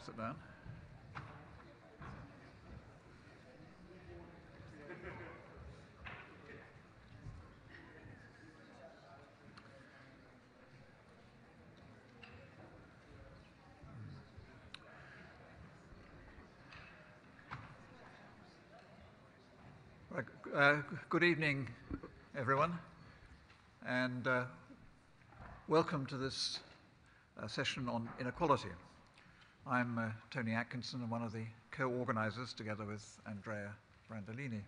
sit down. Good evening, everyone, and welcome to this session on inequality. I'm Tony Atkinson, and one of the co-organizers, together with Andrea Brandolini.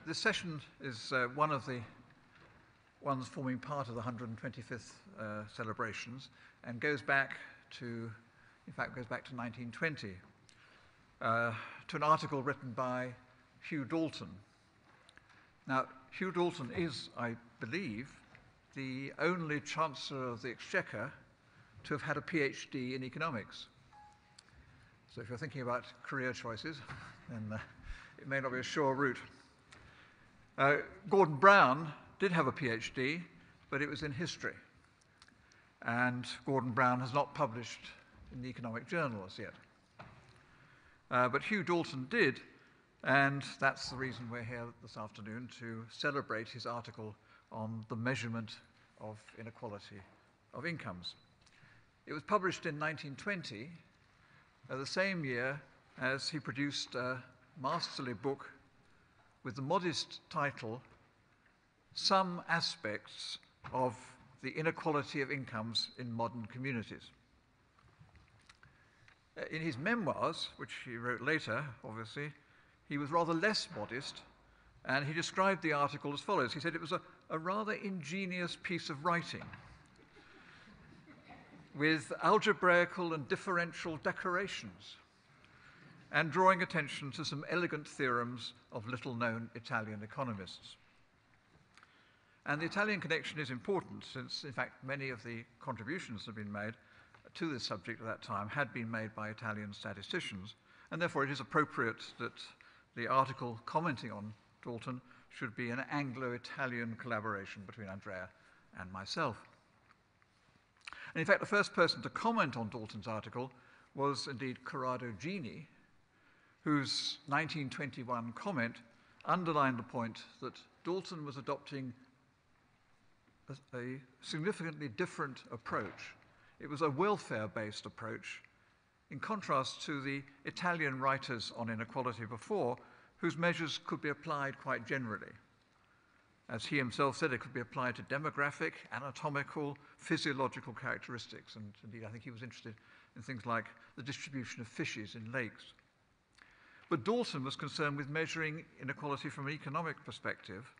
This session is one of the ones forming part of the 125th celebrations, and goes back to 1920. To an article written by Hugh Dalton. Now, Hugh Dalton is, I believe, the only Chancellor of the Exchequer to have had a PhD in economics. So if you're thinking about career choices, then it may not be a sure route. Gordon Brown did have a PhD, but it was in history. And Gordon Brown has not published in the Economic Journal as yet. But Hugh Dalton did, and that's the reason we're here this afternoon, to celebrate his article on the measurement of inequality of incomes. It was published in 1920, the same year as he produced a masterly book with the modest title, Some Aspects of the Inequality of Incomes in Modern Communities. In his memoirs, which he wrote later, obviously, he was rather less modest, and he described the article as follows. He said it was a rather ingenious piece of writing with algebraical and differential decorations, and drawing attention to some elegant theorems of little-known Italian economists. And the Italian connection is important, since, in fact, many of the contributions that have been made to this subject at that time had been made by Italian statisticians, and therefore it is appropriate that the article commenting on Dalton should be an Anglo-Italian collaboration between Andrea and myself. And in fact, the first person to comment on Dalton's article was indeed Corrado Gini, whose 1921 comment underlined the point that Dalton was adopting a significantly different approach. It was a welfare-based approach, in contrast to the Italian writers on inequality before, whose measures could be applied quite generally. As he himself said, it could be applied to demographic, anatomical, physiological characteristics, and indeed I think he was interested in things like the distribution of fishes in lakes. But Dalton was concerned with measuring inequality from an economic perspective,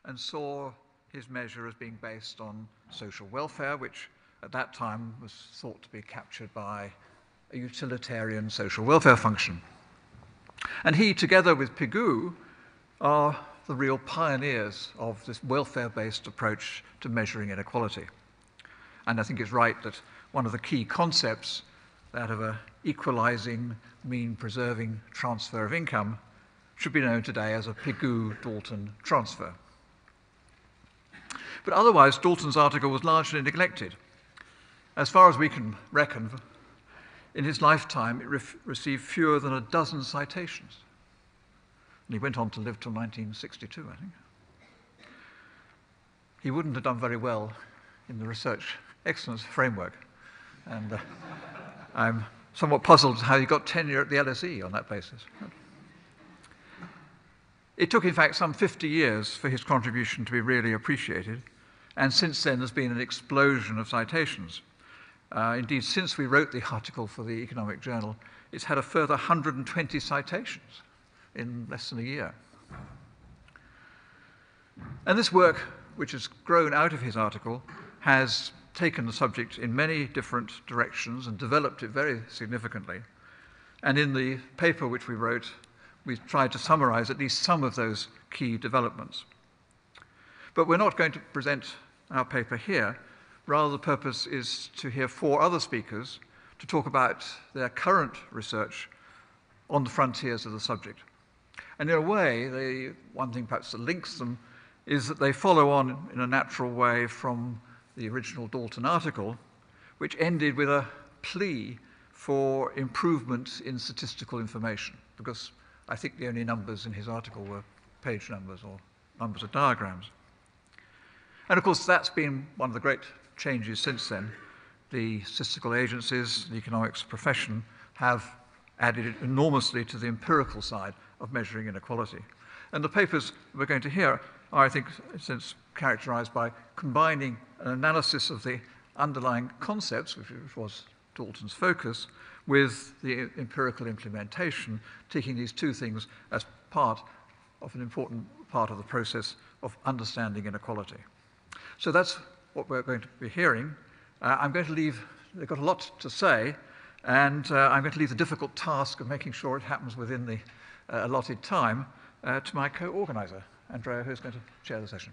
and saw his measure as being based on social welfare, which at that time was thought to be captured by a utilitarian social welfare function. And he, together with Pigou, are the real pioneers of this welfare-based approach to measuring inequality. And I think it's right that one of the key concepts, that of an equalizing, mean-preserving transfer of income, should be known today as a Pigou-Dalton transfer. But otherwise, Dalton's article was largely neglected. As far as we can reckon, in his lifetime, it received fewer than a dozen citations. And he went on to live till 1962, I think. He wouldn't have done very well in the research excellence framework. And I'm somewhat puzzled how he got tenure at the LSE on that basis. It took, in fact, some 50 years for his contribution to be really appreciated. And since then, there's been an explosion of citations. Indeed, since we wrote the article for the Economic Journal, it's had a further 120 citations in less than a year. And this work, which has grown out of his article, has taken the subject in many different directions and developed it very significantly. And in the paper which we wrote, we've tried to summarize at least some of those key developments. But we're not going to present our paper here. Rather, the purpose is to hear 4 other speakers to talk about their current research on the frontiers of the subject. And in a way, one thing perhaps that links them is that they follow on in a natural way from the original Dalton article, which ended with a plea for improvement in statistical information, because I think the only numbers in his article were page numbers or numbers of diagrams. And of course, that's been one of the great changes since then. The statistical agencies, the economics profession, have added enormously to the empirical side of measuring inequality. And the papers we're going to hear are, I think, since characterized by combining an analysis of the underlying concepts, which was Dalton's focus, with the empirical implementation, taking these two things as part of an important part of the process of understanding inequality. So that's what we're going to be hearing. I'm going to leave, they've got a lot to say, and I'm going to leave the difficult task of making sure it happens within the allotted time to my co-organizer, Andrea, who's going to chair the session.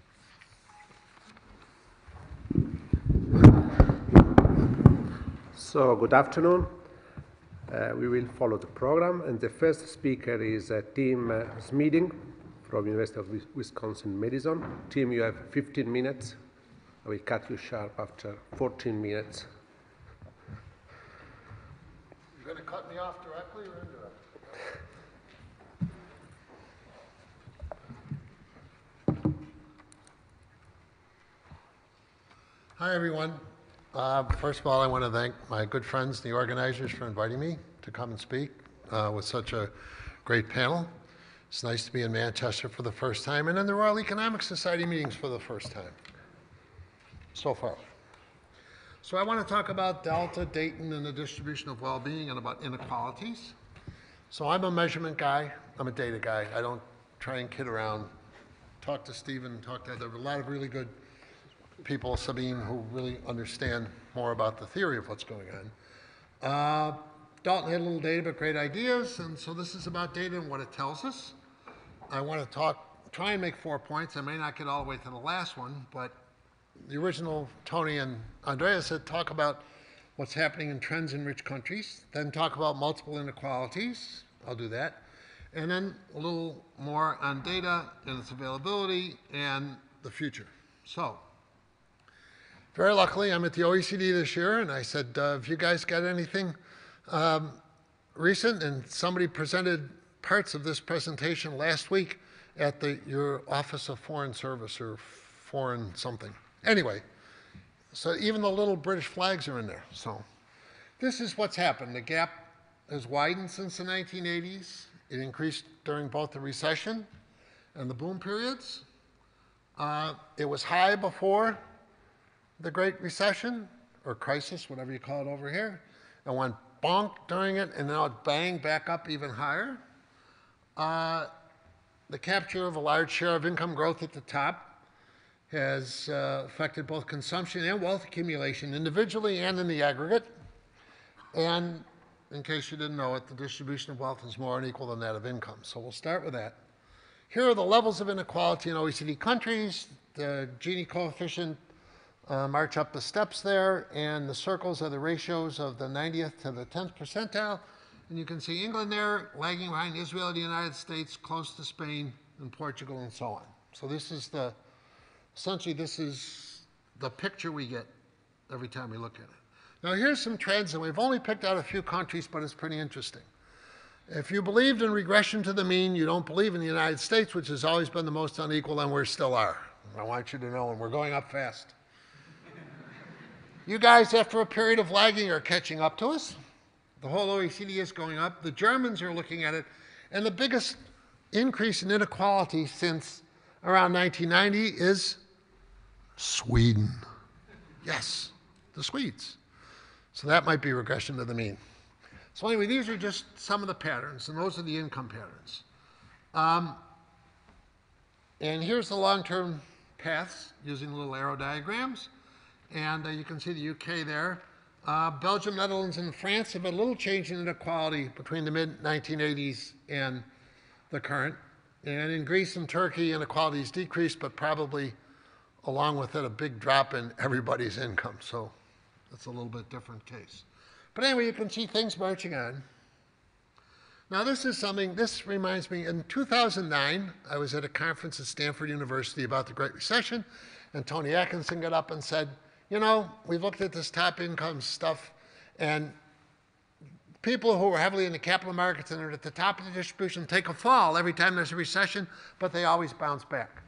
So, good afternoon. We will follow the program, and the first speaker is Tim Smeeding from University of Wisconsin-Madison. Tim, you have 15 minutes. I will cut you sharp after 14 minutes. You're going to cut me off directly or indirectly? Hi, everyone. First of all, I want to thank my good friends, the organizers, for inviting me to come and speak with such a great panel. It's nice to be in Manchester for the first time and in the Royal Economic Society meetings for the first time so far. So I want to talk about Delta, Dayton, and the distribution of well-being and about inequalities. So I'm a measurement guy. I'm a data guy. I don't try and kid around. Talk to Stephen, there are a lot of really good people, Sabina, who really understand more about the theory of what's going on. Dalton had a little data, but great ideas, and so this is about data and what it tells us. I want to try and make 4 points. I may not get all the way to the last one, but the original Tony and Andrea said talk about what's happening in trends in rich countries, then talk about multiple inequalities. I'll do that. And then a little more on data and its availability and the future. So, very luckily, I'm at the OECD this year, and I said, have you guys got anything recent? And somebody presented parts of this presentation last week at your Office of Foreign Service or Foreign something. Anyway, so even the little British flags are in there. So this is what's happened. The gap has widened since the 1980s. It increased during both the recession and the boom periods. It was high before the Great Recession, or crisis, whatever you call it over here, and went bonk during it, and now it banged back up even higher. The capture of a large share of income growth at the top has affected both consumption and wealth accumulation, individually and in the aggregate. And in case you didn't know it, the distribution of wealth is more unequal than that of income. So we'll start with that. Here are the levels of inequality in OECD countries. The Gini coefficient march up the steps there, and the circles are the ratios of the 90th to the 10th percentile. And you can see England there, lagging behind Israel, the United States, close to Spain and Portugal, and so on. So this is essentially this is the picture we get every time we look at it. Now here's some trends, and we've only picked out a few countries, but it's pretty interesting. If you believed in regression to the mean, you don't believe in the United States, which has always been the most unequal, and we still are. I want you to know, and we're going up fast. You guys, after a period of lagging, are catching up to us. The whole OECD is going up. The Germans are looking at it. And the biggest increase in inequality since around 1990 is Sweden. Yes, the Swedes. So that might be regression to the mean. So anyway, these are just some of the patterns, and those are the income patterns. And here's the long-term paths using little arrow diagrams. And you can see the UK there. Belgium, Netherlands, and France have a little change in inequality between the mid-1980s and the current. And in Greece and Turkey, inequalities decreased, but probably along with it a big drop in everybody's income. So that's a little bit different case. But anyway, you can see things marching on. Now this is something, this reminds me, in 2009, I was at a conference at Stanford University about the Great Recession, and Tony Atkinson got up and said, you know, we've looked at this top income stuff, and People who are heavily in the capital markets and are at the top of the distribution take a fall every time there's a recession, but they always bounce back.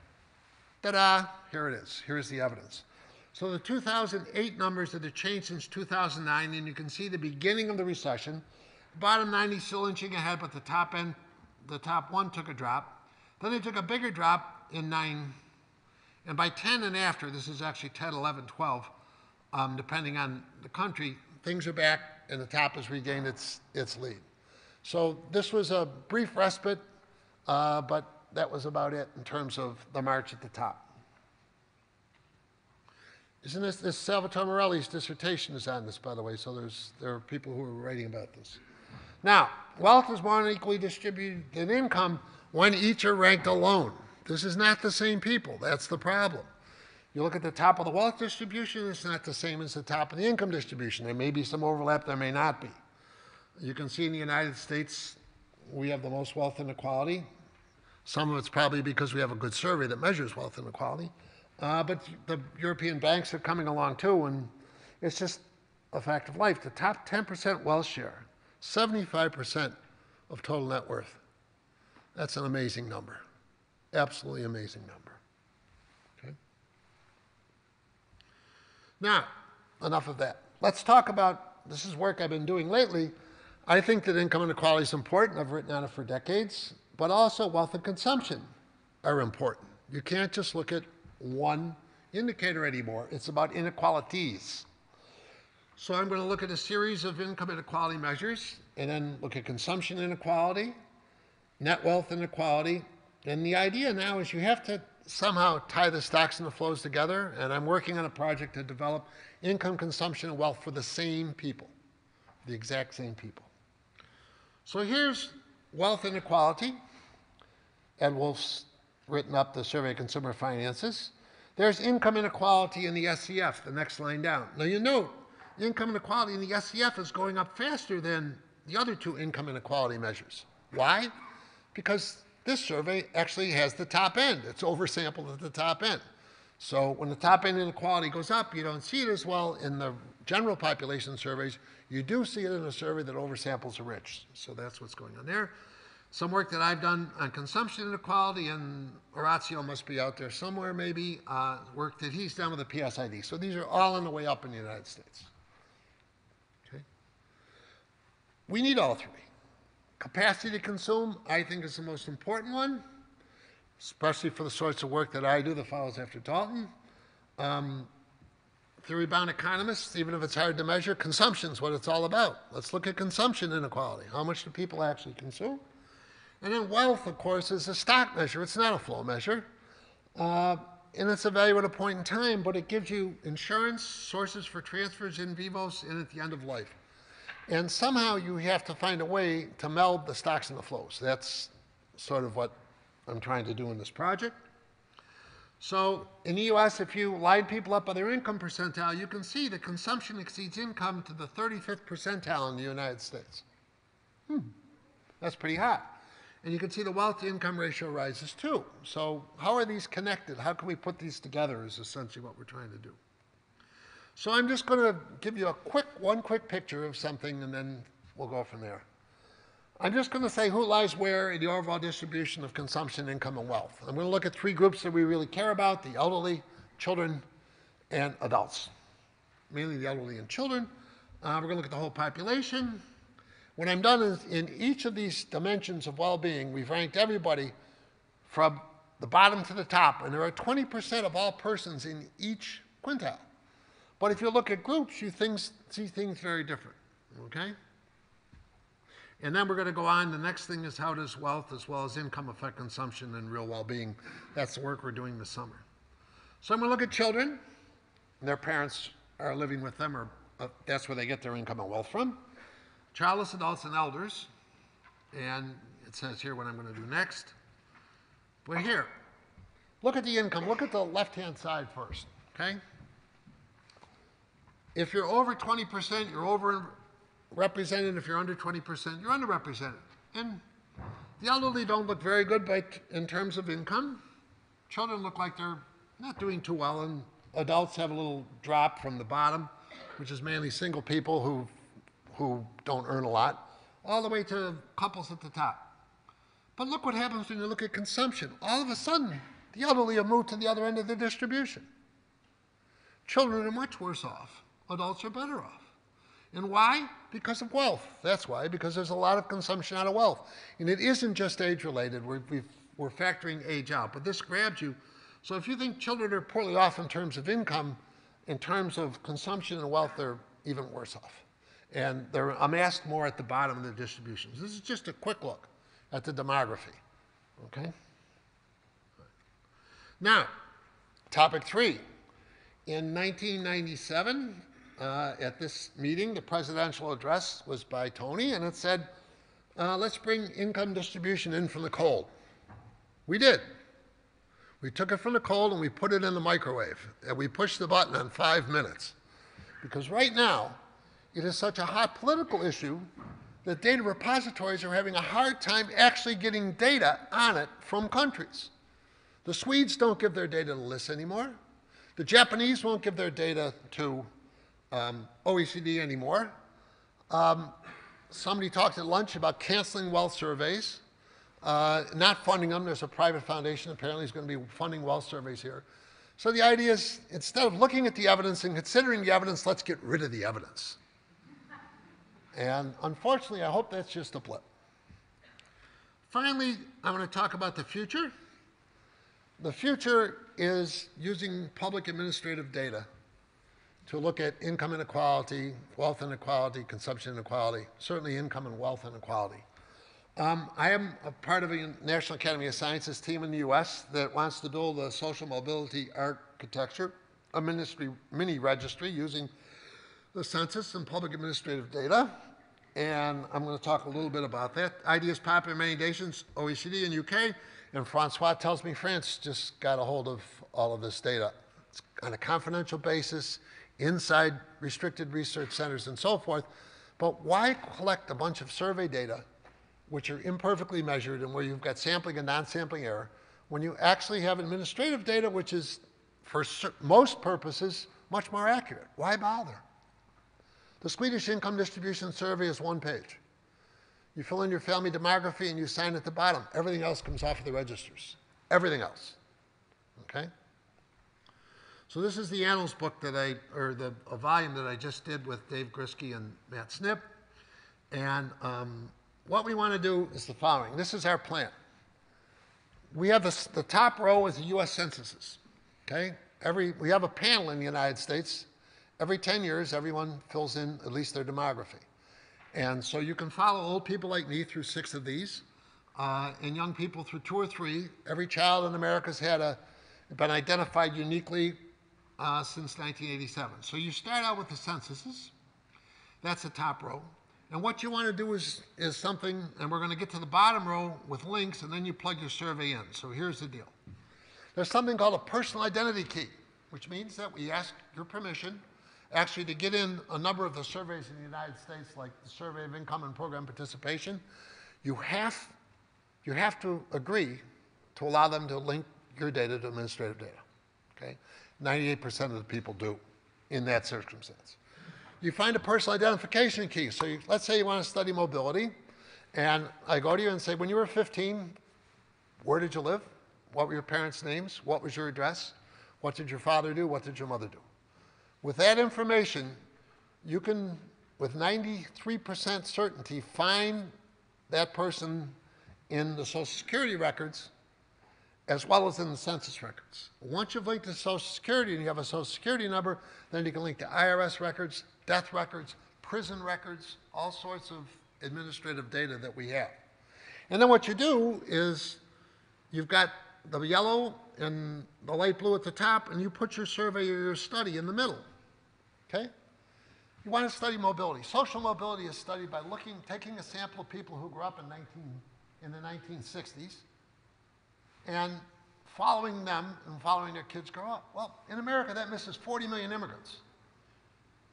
Ta-da! Here it is. Here's the evidence. So the 2008 numbers are the change since 2009, and you can see the beginning of the recession. The bottom 90 still inching ahead, but the top one took a drop. Then they took a bigger drop in 9, and by 10 and after, this is actually 10, 11, 12, depending on the country, things are back and the top has regained its lead. So this was a brief respite, but that was about it in terms of the march at the top. Isn't this Salvatore Morelli's dissertation is on this, by the way, so there are people who are writing about this. Now, wealth is more unequally distributed than income when each are ranked alone. This is not the same people. That's the problem. You look at the top of the wealth distribution, it's not the same as the top of the income distribution. There may be some overlap, there may not be. You can see in the United States, we have the most wealth inequality. Some of it's probably because we have a good survey that measures wealth inequality. But the European banks are coming along too, and it's just a fact of life. The top 10% wealth share, 75% of total net worth. That's an amazing number. Absolutely amazing number. Okay. Now, enough of that. Let's talk about, this is work I've been doing lately. I think that income inequality is important. I've written on it for decades. But also wealth and consumption are important. You can't just look at one indicator anymore. It's about inequalities. So I'm going to look at a series of income inequality measures and then look at consumption inequality, net wealth inequality. And the idea now is you have to somehow tie the stocks and the flows together. And I'm working on a project to develop income, consumption, and wealth for the same people, the exact same people. So here's wealth inequality. Ed Wolf's written up the Survey of Consumer Finances. There's income inequality in the SCF, the next line down. Now you note, income inequality in the SCF is going up faster than the other two income inequality measures. Why? Because this survey actually has the top end. It's oversampled at the top end. So when the top end inequality goes up, you don't see it as well in the general population surveys. You do see it in a survey that oversamples the rich. So that's what's going on there. Some work that I've done on consumption inequality, and Orazio must be out there somewhere maybe, work that he's done with the PSID. So these are all on the way up in the United States. Okay. We need all three. Capacity to consume, I think, is the most important one, especially for the sorts of work that I do that follows after Dalton. Theory-bound economists, even if it's hard to measure, consumption is what it's all about. Let's look at consumption inequality. How much do people actually consume? And then wealth, of course, is a stock measure. It's not a flow measure. And it's a value at a point in time, but it gives you insurance, sources for transfers in vivos, and at the end of life. And somehow you have to find a way to meld the stocks and the flows. That's sort of what I'm trying to do in this project. So in the US, if you line people up by their income percentile, you can see that consumption exceeds income to the 35th percentile in the United States. That's pretty hot. And you can see the wealth-to-income ratio rises too. So how are these connected? How can we put these together is essentially what we're trying to do. So I'm just going to give you one quick picture of something, and then we'll go from there. I'm just going to say who lies where in the overall distribution of consumption, income, and wealth. I'm going to look at three groups that we really care about: the elderly, children, and adults. Mainly the elderly and children. We're going to look at the whole population. When I'm done is in each of these dimensions of well-being, we've ranked everybody from the bottom to the top, and there are 20% of all persons in each quintile. But if you look at groups, you see things very different, okay? And then we're going to go on. The next thing is how does wealth as well as income affect consumption and real well-being. That's the work we're doing this summer. So I'm going to look at children. Their parents are living with them, or that's where they get their income and wealth from. Childless adults and elders. And it says here what I'm going to do next. But here, look at the income. Look at the left-hand side first, okay? If you're over 20%, you're overrepresented. If you're under 20%, you're underrepresented. And the elderly don't look very good in terms of income. Children look like they're not doing too well, and adults have a little drop from the bottom, which is mainly single people who who don't earn a lot, all the way to couples at the top. But look what happens when you look at consumption. All of a sudden, the elderly have moved to the other end of the distribution. Children are much worse off. Adults are better off. And why? Because of wealth. That's why, because there's a lot of consumption out of wealth. And it isn't just age-related. We're factoring age out. But this grabs you. So if you think children are poorly off in terms of income, in terms of consumption and wealth, they're even worse off. And they're amassed more at the bottom of the distributions. This is just a quick look at the demography. Okay? Now, topic 3. In 1997, at this meeting, the presidential address was by Tony, and it said, let's bring income distribution in from the cold. We did. We took it from the cold and we put it in the microwave, and we pushed the button on 5 minutes. Because right now, it is such a hot political issue that data repositories are having a hard time actually getting data on it from countries. The Swedes don't give their data to lists anymore. The Japanese won't give their data to OECD anymore. Somebody talked at lunch about canceling wealth surveys, not funding them. There's a private foundation apparently is going to be funding wealth surveys here. So the idea is, instead of looking at the evidence and considering the evidence, let's get rid of the evidence. And unfortunately, I hope that's just a blip. Finally, I'm going to talk about the future. The future is using public administrative data to look at income inequality, wealth inequality, consumption inequality, certainly income and wealth inequality. I am a part of a National Academy of Sciences team in the US that wants to build a social mobility architecture, a mini registry using the census and public administrative data. And I'm going to talk a little bit about that. Ideas popular in many nations, OECD and UK, and Francois tells me France just got a hold of all of this data. It's on a confidential basis, inside restricted research centers and so forth. But why collect a bunch of survey data, which are imperfectly measured and where you've got sampling and non-sampling error, when you actually have administrative data, which is, for most purposes, much more accurate? Why bother? The Swedish income distribution survey is 1 page. You fill in your family demography and you sign at the bottom. Everything else comes off of the registers. Everything else. Okay? So this is the annals book that a volume that I just did with Dave Grisky and Matt Snip. And what we want to do is the following. This is our plan. We have the top row is the US censuses. Okay? We have a panel in the United States. Every 10 years, everyone fills in at least their demography. And so you can follow old people like me through 6 of these, and young people through 2 or 3. Every child in America has been identified uniquely since 1987. So you start out with the censuses. That's the top row. And what you want to do is something, and we're going to get to the bottom row with links, and then you plug your survey in. So here's the deal. There's something called a personal identity key, which means that we ask your permission actually to get in a number of the surveys in the United States, like the Survey of Income and Program Participation. You have to agree to allow them to link your data to administrative data. Okay? 98% of the people do in that circumstance. You find a personal identification key. So let's say you want to study mobility, and I go to you and say, when you were 15, where did you live? What were your parents' names? What was your address? What did your father do? What did your mother do? With that information, you can, with 93% certainty, find that person in the Social Security records as well as in the census records. Once you've linked to Social Security and you have a Social Security number, then you can link to IRS records, death records, prison records, all sorts of administrative data that we have. And then what you do is you've got the yellow and the light blue at the top, and you put your survey or your study in the middle. Okay? You want to study mobility. Social mobility is studied by taking a sample of people who grew up in the 1960s and following them and following their kids grow up. Well, in America, that misses 40 million immigrants.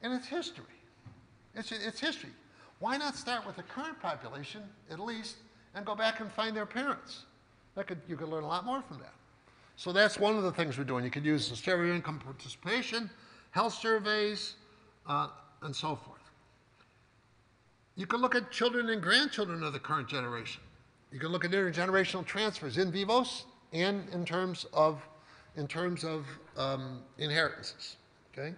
And it's history. It's history. Why not start with the current population, at least, and go back and find their parents? You could learn a lot more from that. So that's one of the things we're doing. You could use the survey of income participation, health surveys, and so forth. You can look at children and grandchildren of the current generation. You can look at intergenerational transfers in vivos and in terms of inheritances. Okay?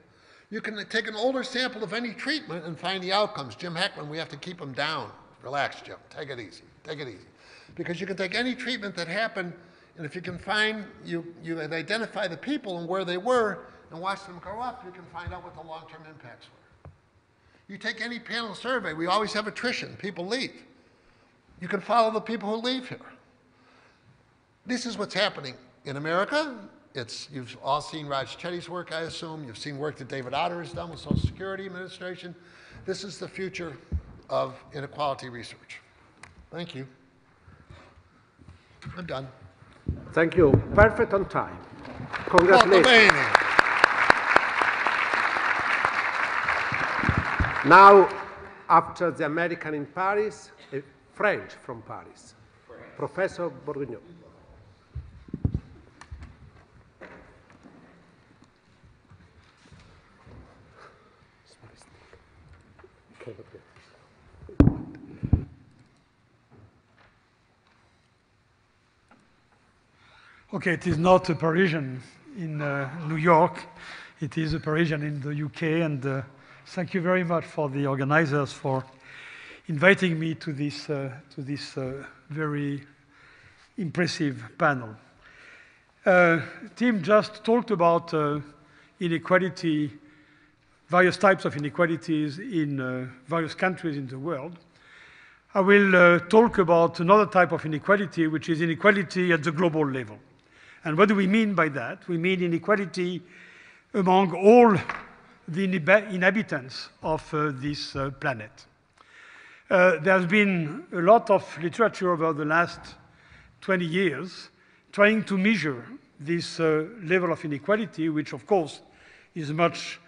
You can take an older sample of any treatment and find the outcomes. Jim Heckman, we have to keep them down. Relax, Jim. Take it easy. Take it easy. Because you can take any treatment that happened, and if you can find, you identify the people and where they were and watch them grow up, you can find out what the long-term impacts were. You take any panel survey, we always have attrition. People leave. You can follow the people who leave here. This is what's happening in America. You've all seen Raj Chetty's work, I assume. You've seen work that David Otter has done with Social Security Administration. This is the future of inequality research. Thank you. I'm done. Thank you. Perfect on time. Congratulations. Now, after the American in Paris, a French from Paris, Professor Bourguignon. Okay, it is not a Parisian in New York. It is a Parisian in the UK, and thank you very much for the organizers for inviting me to this very impressive panel. Tim just talked about inequality, various types of inequalities in various countries in the world. I will talk about another type of inequality, which is inequality at the global level. And what do we mean by that? We mean inequality among all the inhabitants of this planet. There's been a lot of literature over the last 20 years trying to measure this level of inequality, which of course is much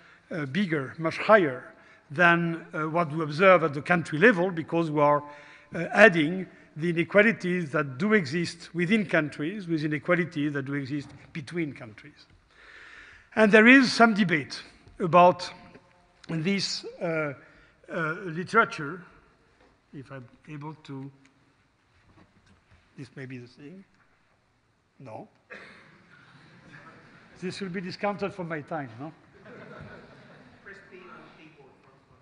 bigger, much higher than what we observe at the country level, because we are adding the inequalities that do exist within countries with inequalities that do exist between countries. And there is some debate about this literature, if I'm able to, this may be the thing. No. This will be discounted for my time, no? Press B on the keyboard, Francois.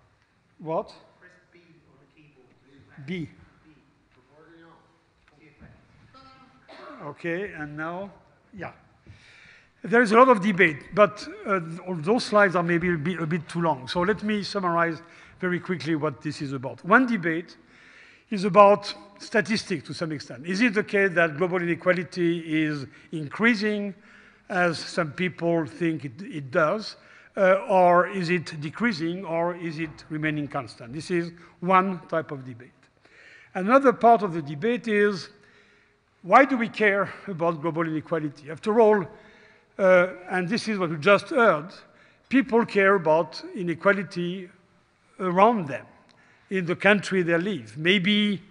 What? Press B on the keyboard. B. Okay, and now, yeah. There is a lot of debate, but those slides are maybe a bit too long. So let me summarize very quickly what this is about. One debate is about statistics to some extent. Is it the case that global inequality is increasing, as some people think it does, or is it decreasing, or is it remaining constant? This is one type of debate. Another part of the debate is, why do we care about global inequality? After all, and this is what we just heard, people care about inequality around them, in the country they live, maybe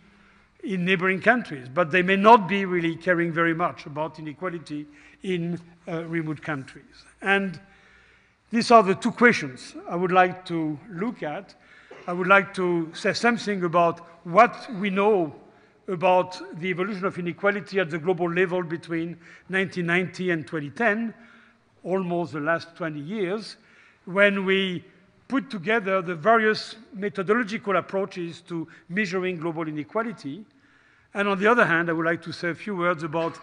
in neighboring countries, but they may not be really caring very much about inequality in remote countries. And these are the two questions I would like to look at. I would like to say something about what we know about the evolution of inequality at the global level between 1990 and 2010, almost the last 20 years, when we put together the various methodological approaches to measuring global inequality. And on the other hand, I would like to say a few words about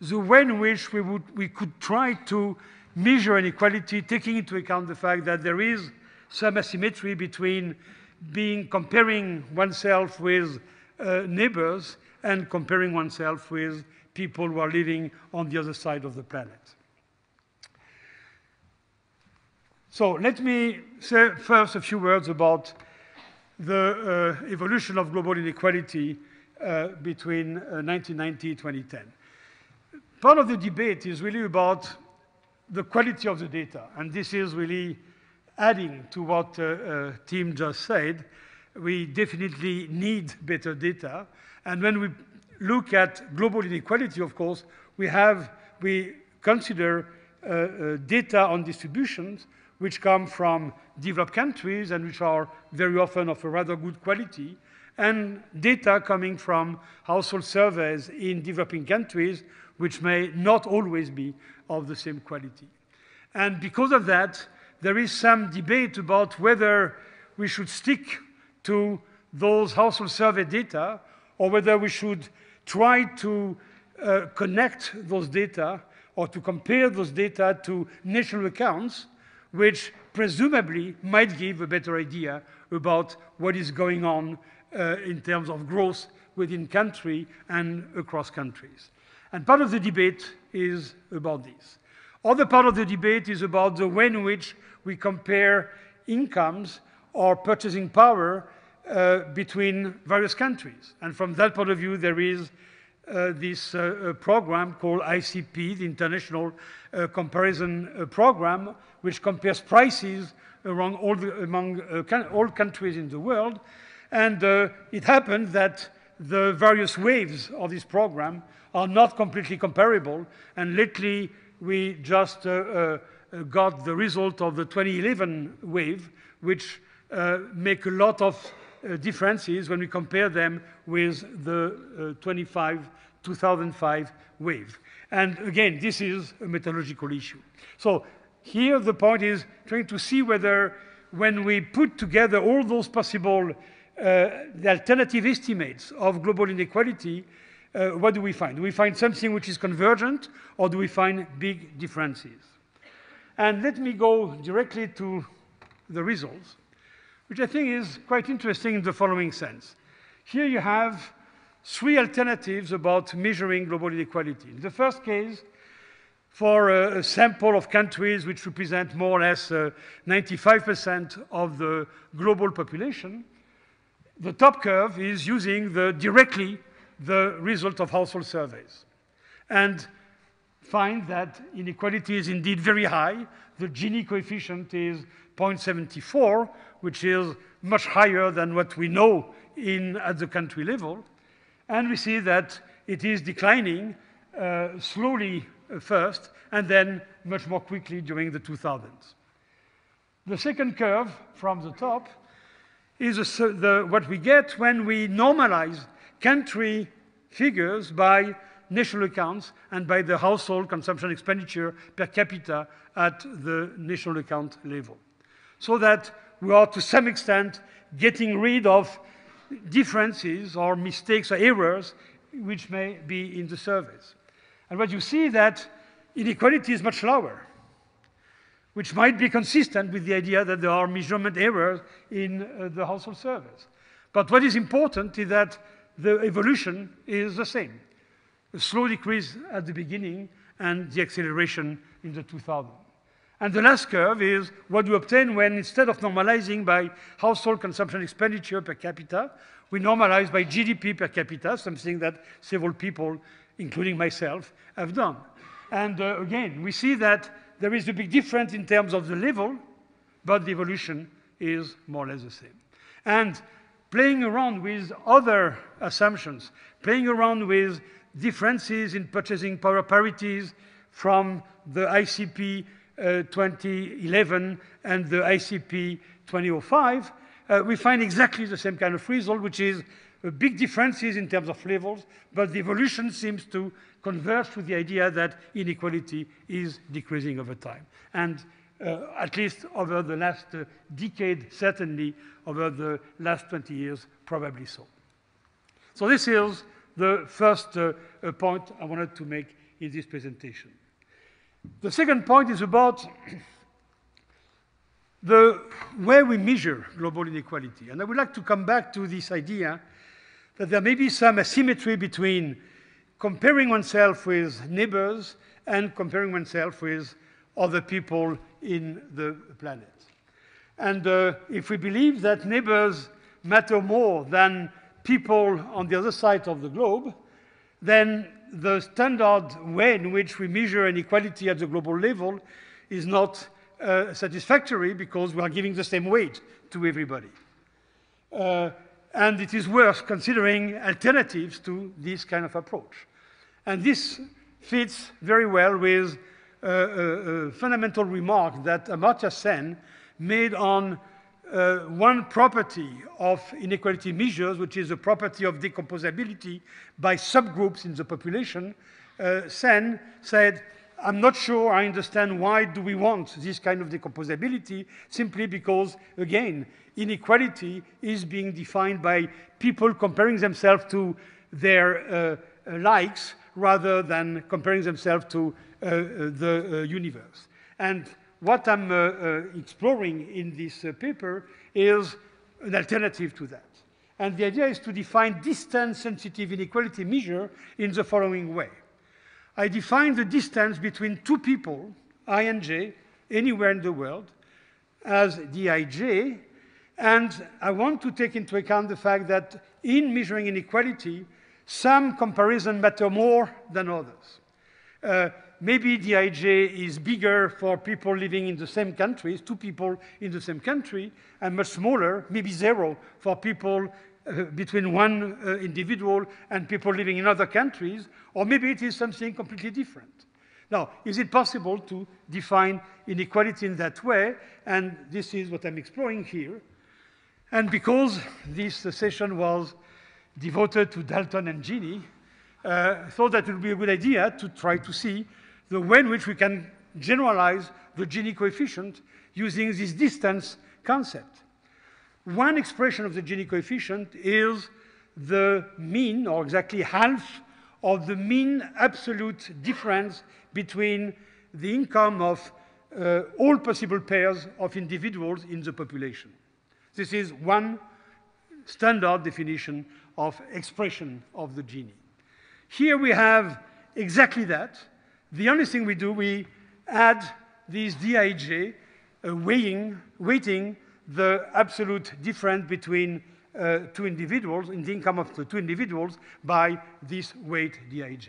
the way in which we could try to measure inequality, taking into account the fact that there is some asymmetry between comparing oneself with neighbors and comparing oneself with people who are living on the other side of the planet. So let me say first a few words about the evolution of global inequality between 1990 and 2010. Part of the debate is really about the quality of the data, and this is really adding to what Tim just said. We definitely need better data, and when we look at global inequality, of course, we consider data on distributions which come from developed countries and which are very often of a rather good quality, and data coming from household surveys in developing countries, which may not always be of the same quality. And because of that, there is some debate about whether we should stick to those household survey data or whether we should try to connect those data or to compare those data to national accounts, which presumably might give a better idea about what is going on in terms of growth within country and across countries. And part of the debate is about this. Other part of the debate is about the way in which we compare incomes or purchasing power between various countries. And from that point of view, there is this program called ICP, the International Comparison Program, which compares prices among all countries in the world. And it happened that the various waves of this program are not completely comparable. And lately, we just got the result of the 2011 wave, which make a lot of differences when we compare them with the 2005 wave. And again, this is a methodological issue. So here the point is trying to see whether when we put together all those possible the alternative estimates of global inequality, what do we find? Do we find something which is convergent, or do we find big differences? And let me go directly to the results, which I think is quite interesting in the following sense. Here you have three alternatives about measuring global inequality. In the first case, for a sample of countries which represent more or less 95% of the global population, the top curve is using directly the result of household surveys, and find that inequality is indeed very high. The Gini coefficient is 0.74, which is much higher than what we know at the country level. And we see that it is declining slowly first, and then much more quickly during the 2000s. The second curve from the top is what we get when we normalize country figures by national accounts and by the household consumption expenditure per capita at the national account level. So that we are to some extent getting rid of differences or mistakes or errors which may be in the surveys. And what you see that inequality is much lower, which might be consistent with the idea that there are measurement errors in the household surveys. But what is important is that the evolution is the same. A slow decrease at the beginning and the acceleration in the 2000s. And the last curve is what we obtain when, instead of normalizing by household consumption expenditure per capita, we normalize by GDP per capita, something that several people, including myself, have done. And again, we see that there is a big difference in terms of the level, but the evolution is more or less the same. And playing around with other assumptions, playing around with differences in purchasing power parities from the ICP 2011 and the ICP 2005, we find exactly the same kind of result, which is big differences in terms of levels, but the evolution seems to converge to the idea that inequality is decreasing over time. And at least over the last decade, certainly over the last 20 years, probably so. So this is the first point I wanted to make in this presentation. The second point is about the way we measure global inequality. And I would like to come back to this idea that there may be some asymmetry between comparing oneself with neighbors and comparing oneself with other people in the planet. And if we believe that neighbors matter more than people on the other side of the globe, then the standard way in which we measure inequality at the global level is not satisfactory, because we are giving the same weight to everybody. And it is worth considering alternatives to this kind of approach. And this fits very well with fundamental remark that Amartya Sen made on one property of inequality measures, which is a property of decomposability by subgroups in the population. Sen said, I'm not sure I understand why do we want this kind of decomposability, simply because, again, inequality is being defined by people comparing themselves to their likes rather than comparing themselves to the universe. And what I'm exploring in this paper is an alternative to that. And the idea is to define distance-sensitive inequality measure in the following way. I define the distance between two people, I and j, anywhere in the world, as dij, and I want to take into account the fact that in measuring inequality, some comparison matter more than others. Maybe dij is bigger for people living in the same countries, two people in the same country, and much smaller, maybe 0, for people between one individual and people living in other countries, or maybe it is something completely different. Now, is it possible to define inequality in that way? And this is what I'm exploring here. And because this session was devoted to Dalton and Gini, I thought that it would be a good idea to try to see the way in which we can generalize the Gini coefficient using this distance concept. One expression of the Gini coefficient is the mean, or exactly half, of the mean absolute difference between the income of all possible pairs of individuals in the population. This is one standard definition of expression of the Gini. Here we have exactly that. The only thing we do, we add this dij, weighting the absolute difference between two individuals, in the income of the two individuals, by this weight dij.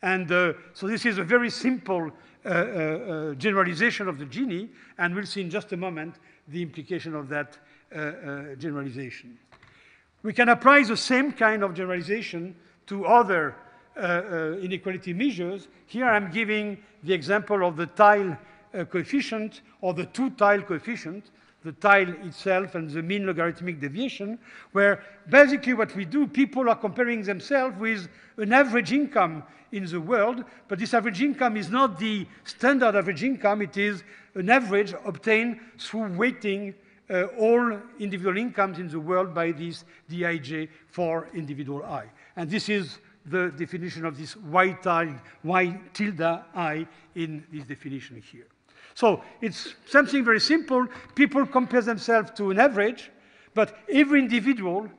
And so this is a very simple generalization of the Gini, and we'll see in just a moment the implication of that generalization. We can apply the same kind of generalization to other inequality measures. Here I'm giving the example of the tile coefficient, or the two-tile coefficient, the tile itself and the mean logarithmic deviation, where basically what we do, people are comparing themselves with an average income in the world, but this average income is not the standard average income, it is an average obtained through weighting all individual incomes in the world by this dij for individual I. And this is the definition of this y tilde I in this definition here. So it's something very simple. People compare themselves to an average, but every individual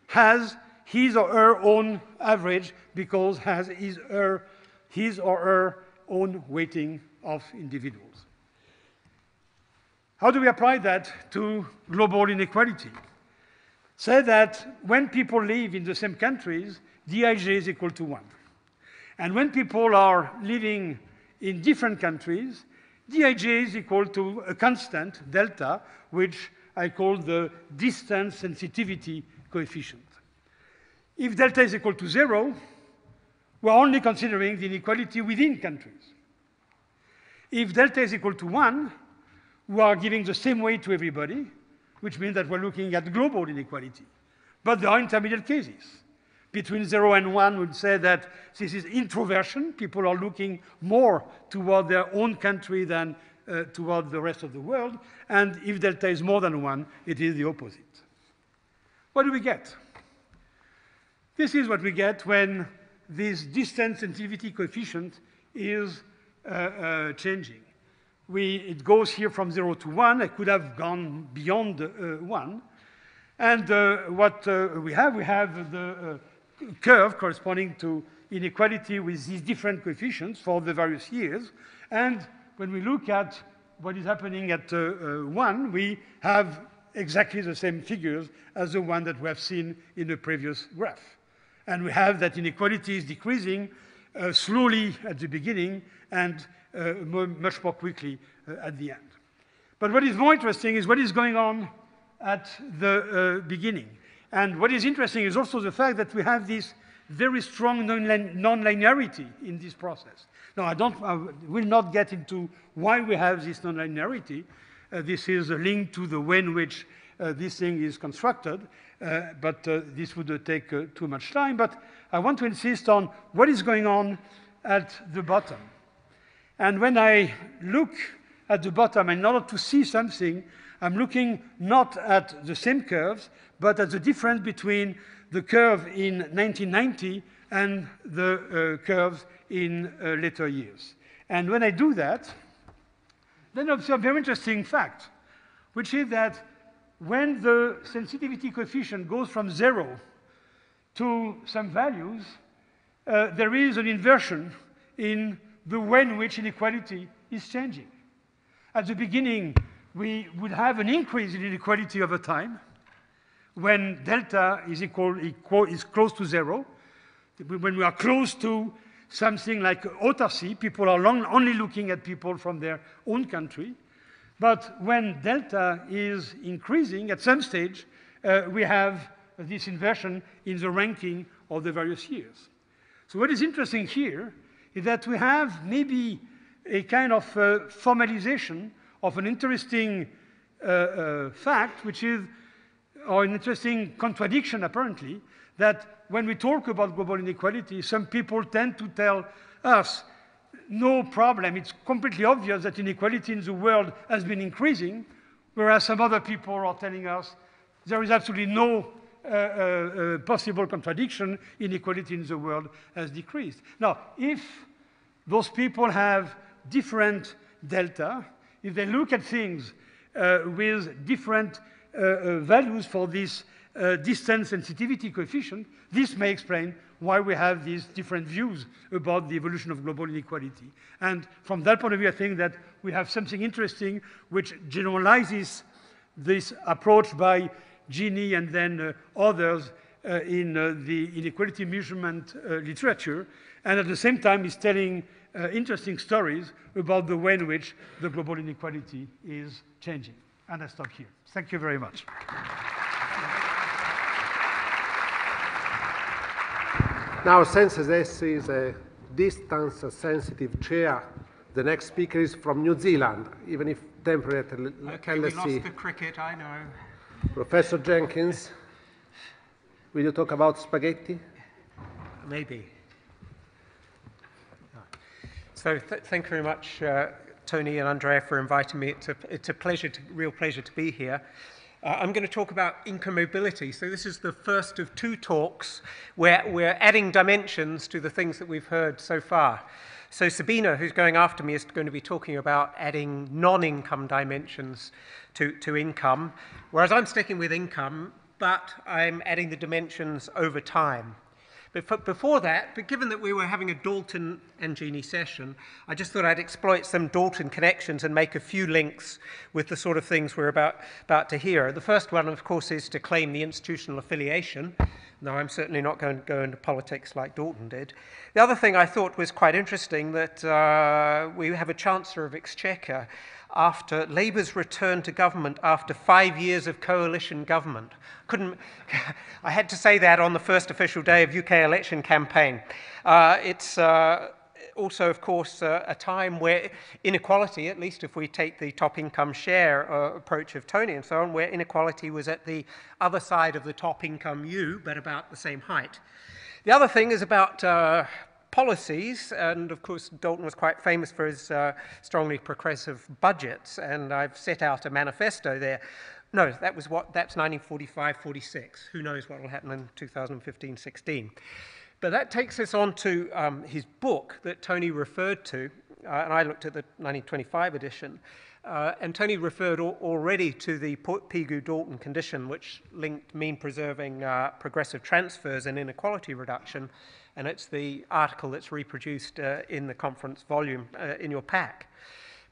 has his or her own average because has his or her own weighting of individuals. How do we apply that to global inequality? Say that when people live in the same countries, dij is equal to 1. And when people are living in different countries, dij is equal to a constant, delta, which I call the distance sensitivity coefficient. If delta is equal to 0, we're only considering the inequality within countries. If delta is equal to 1, we are giving the same weight to everybody, which means that we're looking at global inequality. But there are intermediate cases. Between 0 and 1, we'd say that this is introversion. People are looking more toward their own country than toward the rest of the world. And if delta is more than 1, it is the opposite. What do we get? This is what we get when this distance sensitivity coefficient is changing. It goes here from 0 to 1. I could have gone beyond 1. And what we have the curve corresponding to inequality with these different coefficients for the various years. And when we look at what is happening at 1, we have exactly the same figures as the one that we have seen in the previous graph. And we have that inequality is decreasing slowly at the beginning and much more quickly at the end. But what is more interesting is what is going on at the beginning. And what is interesting is also the fact that we have this very strong non-linearity in this process. Now, I will not get into why we have this non-linearity. This is a link to the way in which this thing is constructed, but this would take too much time. But I want to insist on what is going on at the bottom. And when I look at the bottom, in order to see something, I'm looking not at the same curves, but at the difference between the curve in 1990 and the curves in later years. And when I do that, then I observe a very interesting fact, which is that when the sensitivity coefficient goes from 0 to some values, there is an inversion in the way in which inequality is changing. At the beginning, we would have an increase in inequality over time when delta is close to 0. When we are close to something like autarcy, people are only looking at people from their own country. But when delta is increasing, at some stage, we have this inversion in the ranking of the various years. So what is interesting here is that we have maybe a kind of formalization of an interesting fact, which is, or an interesting contradiction apparently, that when we talk about global inequality, some people tend to tell us, no problem, it's completely obvious that inequality in the world has been increasing, whereas some other people are telling us there is absolutely no possible contradiction, inequality in the world has decreased. Now, if those people have different delta, if they look at things with different values for this distance sensitivity coefficient, this may explain why we have these different views about the evolution of global inequality. And from that point of view, I think that we have something interesting which generalizes this approach by Gini and then others in the inequality measurement literature, and at the same time is telling interesting stories about the way in which the global inequality is changing. And I stop here. Thank you very much. Now, since this is a distance-sensitive chair, the next speaker is from New Zealand, even if temporarily. Okay, we lost the cricket, I know. Professor Jenkins, will you talk about spaghetti? Maybe. So thank you very much, Tony and Andrea, for inviting me. It's a pleasure, real pleasure to be here. I'm going to talk about income mobility. So this is the first of two talks where we're adding dimensions to the things that we've heard so far. So Sabina, who's going after me, is going to be talking about adding non-income dimensions to income, whereas I'm sticking with income, but I'm adding the dimensions over time. But before that, but given that we were having a Dalton and Gini session, I just thought I'd exploit some Dalton connections and make a few links with the sort of things we're about to hear. The first one, of course, is to claim the institutional affiliation. No, I'm certainly not going to go into politics like Dalton did. The other thing I thought was quite interesting, that we have a Chancellor of Exchequer after Labour's return to government after 5 years of coalition government. I had to say that on the first official day of UK election campaign. It's also, of course, a time where inequality, at least if we take the top income share approach of Tony and so on, where inequality was at the other side of the top income U, but about the same height. The other thing is about policies, and of course Dalton was quite famous for his strongly progressive budgets, and I've set out a manifesto there. No, that's 1945-46. Who knows what will happen in 2015-16. But that takes us on to his book that Tony referred to, and I looked at the 1925 edition, and Tony referred already to the Pigou-Dalton condition, which linked mean preserving progressive transfers and inequality reduction, and it's the article that's reproduced in the conference volume in your pack.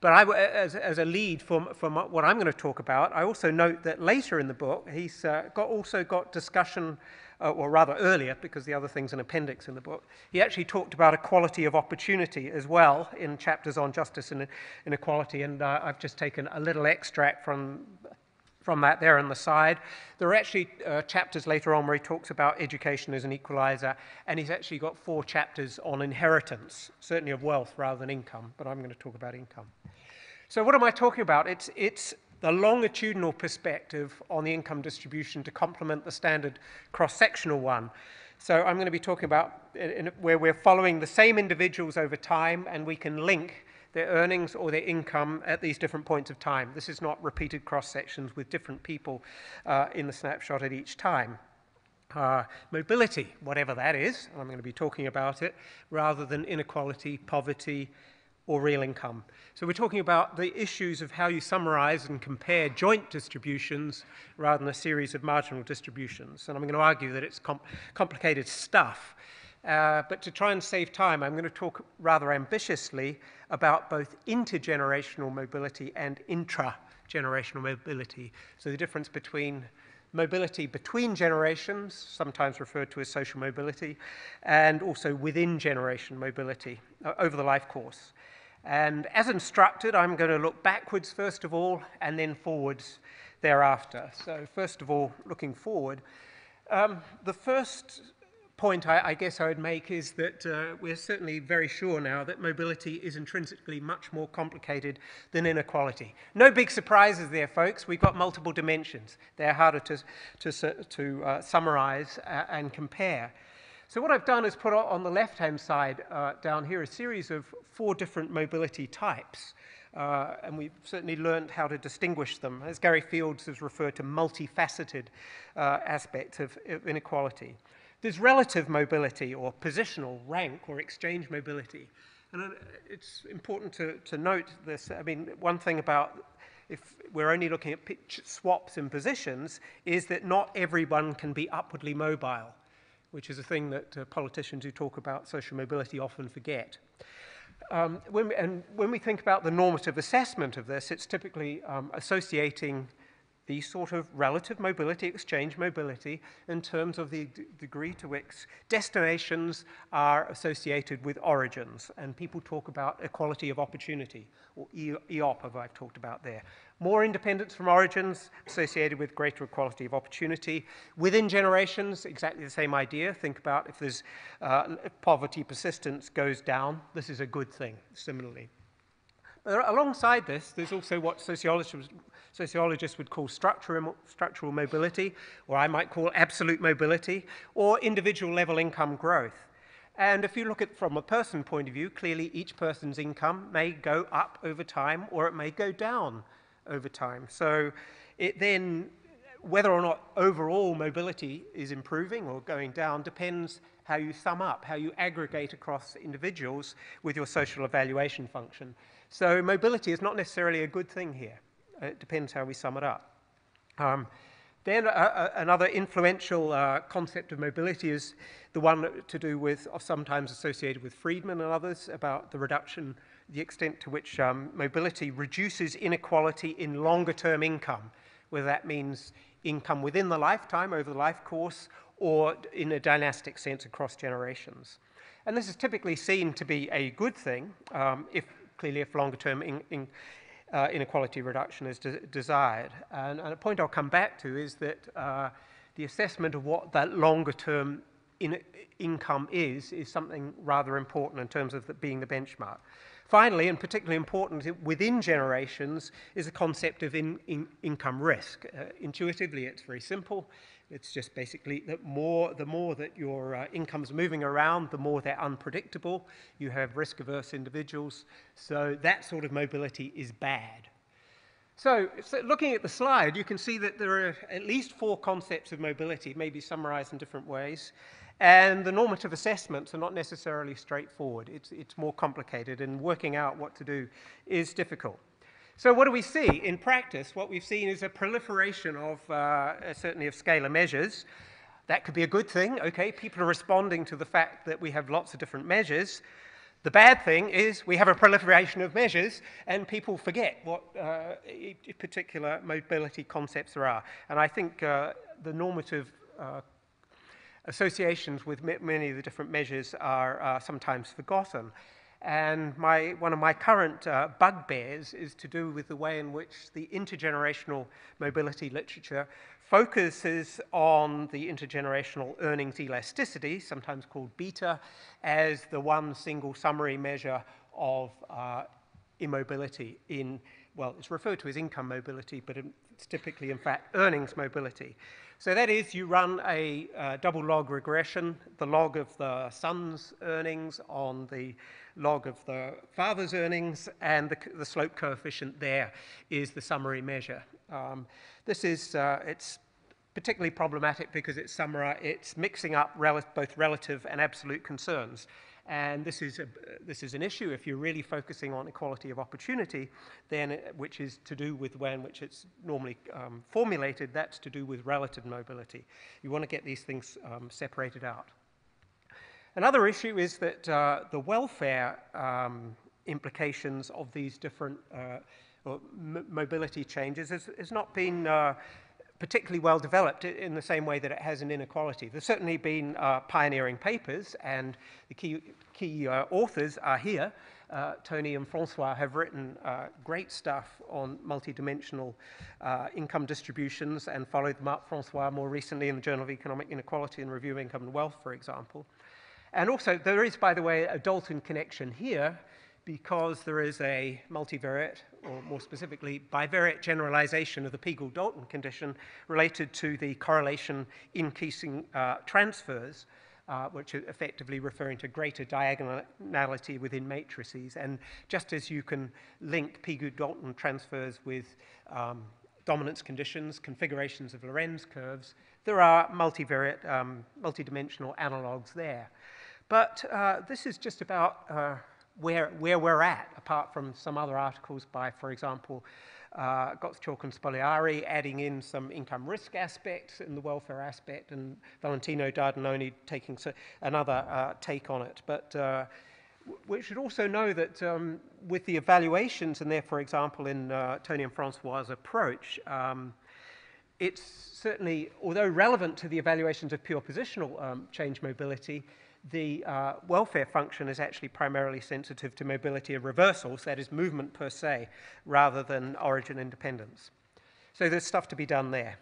But as a lead from what I'm going to talk about, I also note that later in the book, he's also got discussion, or rather earlier, because the other thing's an appendix in the book, he actually talked about equality of opportunity as well in chapters on justice and inequality, and I've just taken a little extract from from that there on the side. There are actually chapters later on where he talks about education as an equalizer, and he's actually got 4 chapters on inheritance, certainly of wealth rather than income, but I'm going to talk about income. So what am I talking about? It's the longitudinal perspective on the income distribution to complement the standard cross-sectional one. So I'm going to be talking about where we're following the same individuals over time, and we can link their earnings or their income at these different points of time. This is not repeated cross-sections with different people in the snapshot at each time. Mobility, whatever that is, I'm going to be talking about it, rather than inequality, poverty, or real income. So we're talking about the issues of how you summarize and compare joint distributions rather than a series of marginal distributions. And I'm going to argue that it's complicated stuff. But to try and save time, I'm going to talk rather ambitiously about both intergenerational mobility and intra-generational mobility. So the difference between mobility between generations, sometimes referred to as social mobility, and also within generation mobility over the life course. And as instructed, I'm going to look backwards first of all, and then forwards thereafter. So first of all, looking forward, the first point I guess I would make is that we're certainly very sure now that mobility is intrinsically much more complicated than inequality. No big surprises there, folks. We've got multiple dimensions. They're harder to summarize and compare. So what I've done is put on the left-hand side down here a series of 4 different mobility types. And we've certainly learned how to distinguish them. As Gary Fields has referred to, multifaceted aspects of inequality. There's relative mobility, or positional, rank, or exchange mobility. And it's important to note this. I mean, one thing about if we're only looking at pitch swaps and positions is that not everyone can be upwardly mobile, which is a thing that politicians who talk about social mobility often forget. When we think about the normative assessment of this, it's typically associating the sort of relative mobility, exchange mobility, in terms of the degree to which destinations are associated with origins. And people talk about equality of opportunity, or EOP, as I've talked about there. More independence from origins associated with greater equality of opportunity. Within generations, exactly the same idea. Think about if there's if poverty persistence goes down, this is a good thing, similarly. But alongside this, there's also what sociologists would call structural mobility, or I might call absolute mobility, or individual level income growth. And if you look at it from a person point of view, clearly each person's income may go up over time, or it may go down over time. So it then, whether or not overall mobility is improving or going down, depends how you sum up, how you aggregate across individuals with your social evaluation function. So mobility is not necessarily a good thing here. It depends how we sum it up. Then another influential concept of mobility is the one to do with, or sometimes associated with Friedman and others, about the reduction, the extent to which mobility reduces inequality in longer-term income, whether that means income within the lifetime, over the life course, or in a dynastic sense across generations. And this is typically seen to be a good thing if longer-term inequality reduction is desired. And a point I'll come back to is that the assessment of what that longer-term income is something rather important in terms of being the benchmark. Finally, and particularly important within generations, is the concept of income risk. Intuitively, it's very simple. It's just basically that the more that your income's moving around, the more they're unpredictable. You have risk-averse individuals. So that sort of mobility is bad. So looking at the slide, you can see that there are at least 4 concepts of mobility, maybe summarized in different ways. And the normative assessments are not necessarily straightforward. It's more complicated, and working out what to do is difficult. So what do we see? In practice, what we've seen is a proliferation of, certainly of scalar measures. That could be a good thing. Okay, people are responding to the fact that we have lots of different measures. The bad thing is we have a proliferation of measures, and people forget what particular mobility concepts there are. And I think the normative associations with many of the different measures are sometimes forgotten. And one of my current bugbears is to do with the way in which the intergenerational mobility literature focuses on the intergenerational earnings elasticity, sometimes called beta, as the one single summary measure of immobility in, well, it's referred to as income mobility, but it's typically, in fact, earnings mobility. So that is, you run a double log regression, the log of the son's earnings on the log of the father's earnings, and the slope coefficient there is the summary measure. This is, it's particularly problematic because it's mixing up both relative and absolute concerns. And this is an issue if you're really focusing on equality of opportunity, then which is to do with the way in which it's normally formulated, that's to do with relative mobility. You want to get these things separated out. Another issue is that the welfare implications of these different mobility changes has not been particularly well developed in the same way that it has in inequality. There's certainly been pioneering papers, and the key authors are here. Tony and Francois have written great stuff on multidimensional income distributions and followed them up, Francois more recently in the Journal of Economic Inequality and Review of Income and Wealth, for example. And also, there is, by the way, a Dalton connection here, because there is a multivariate, or more specifically, bivariate generalization of the Hugh-Dalton condition related to the correlation increasing transfers, which are effectively referring to greater diagonality within matrices. And just as you can link Hugh-Dalton transfers with dominance conditions, configurations of Lorenz curves, there are multivariate, multidimensional analogs there. But this is just about where we're at, apart from some other articles by, for example, Gottschalk and Spogliari adding in some income risk aspects in the welfare aspect, and Valentino Dardanoni taking another take on it. But we should also know that with the evaluations, and there, for example, in Tony and Francois' approach, it's certainly, although relevant to the evaluations of pure positional change mobility, the welfare function is actually primarily sensitive to mobility of reversals, that is movement per se, rather than origin independence. So there's stuff to be done there.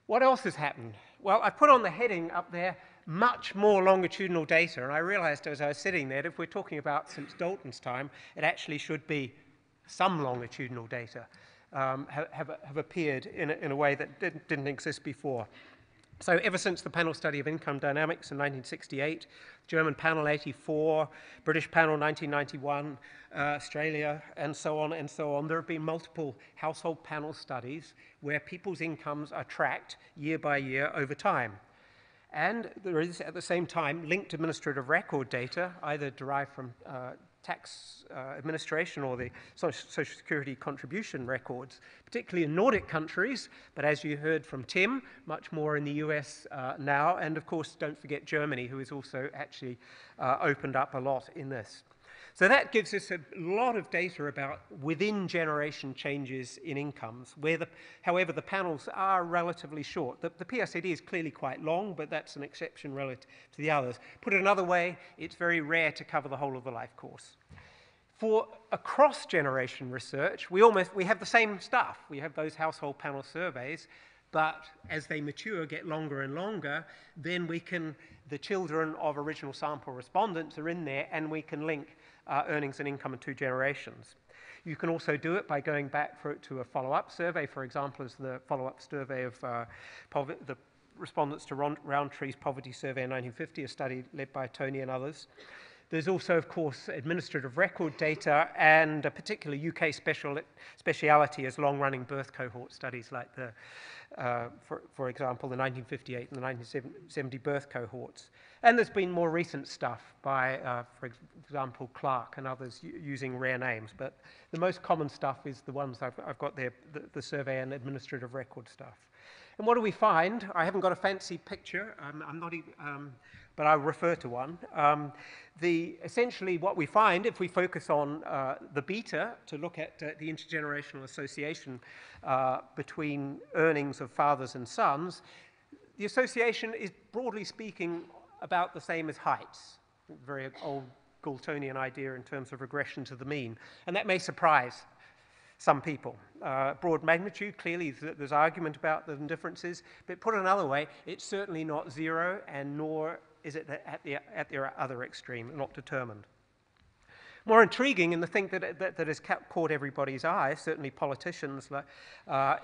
What else has happened? Well, I put on the heading up there, much more longitudinal data, and I realized as I was sitting there, that if we're talking about since Dalton's time, it actually should be some longitudinal data have appeared in a way that didn't exist before. So ever since the panel study of income dynamics in 1968, German panel 84, British panel 1991, Australia, and so on, there have been multiple household panel studies where people's incomes are tracked year by year over time. And there is, at the same time, linked administrative record data, either derived from tax administration or the Social Security contribution records, particularly in Nordic countries, but as you heard from Tim, much more in the US now, and of course don't forget Germany, who has also actually opened up a lot in this. So that gives us a lot of data about within generation changes in incomes, where however the panels are relatively short. The PRCD is clearly quite long, but that's an exception relative to the others. Put it another way, it's very rare to cover the whole of the life course. For across-generation research, we have the same stuff. We have those household panel surveys, but as they mature, get longer and longer, then the children of original sample respondents are in there, and we can link earnings and income in 2 generations. You can also do it by going back to a follow-up survey, for example, as the follow-up survey of the respondents to Roundtree's poverty survey in 1950, a study led by Tony and others. There's also, of course, administrative record data, and a particular UK speciality is long-running birth cohort studies like for example, the 1958 and the 1970 birth cohorts. And there's been more recent stuff by, for example, Clark and others using rare names. But the most common stuff is the ones I've got there, the survey and administrative record stuff. And what do we find? I haven't got a fancy picture, but I'll refer to one. Essentially what we find, if we focus on the beta to look at the intergenerational association between earnings of fathers and sons, the association is, broadly speaking, about the same as heights. Very old Galtonian idea in terms of regression to the mean. And that may surprise some people. Broad magnitude, clearly there's argument about the differences, but put another way, it's certainly not zero, and nor is it at the other extreme, not determined. More intriguing, and the thing that has caught everybody's eye, certainly politicians,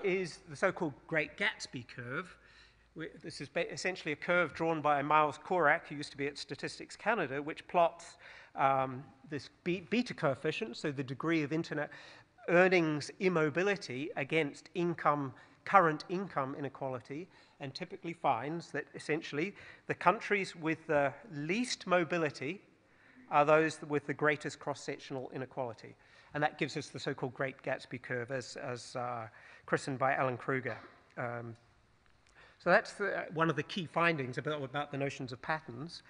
is the so-called Great Gatsby curve. This is essentially a curve drawn by Miles Korak, who used to be at Statistics Canada, which plots this beta coefficient, so the degree of internet earnings immobility against current income inequality, and typically finds that essentially the countries with the least mobility are those with the greatest cross-sectional inequality. And that gives us the so-called Great Gatsby curve, as christened by Alan Kruger. So that's one of the key findings about the notions of patterns.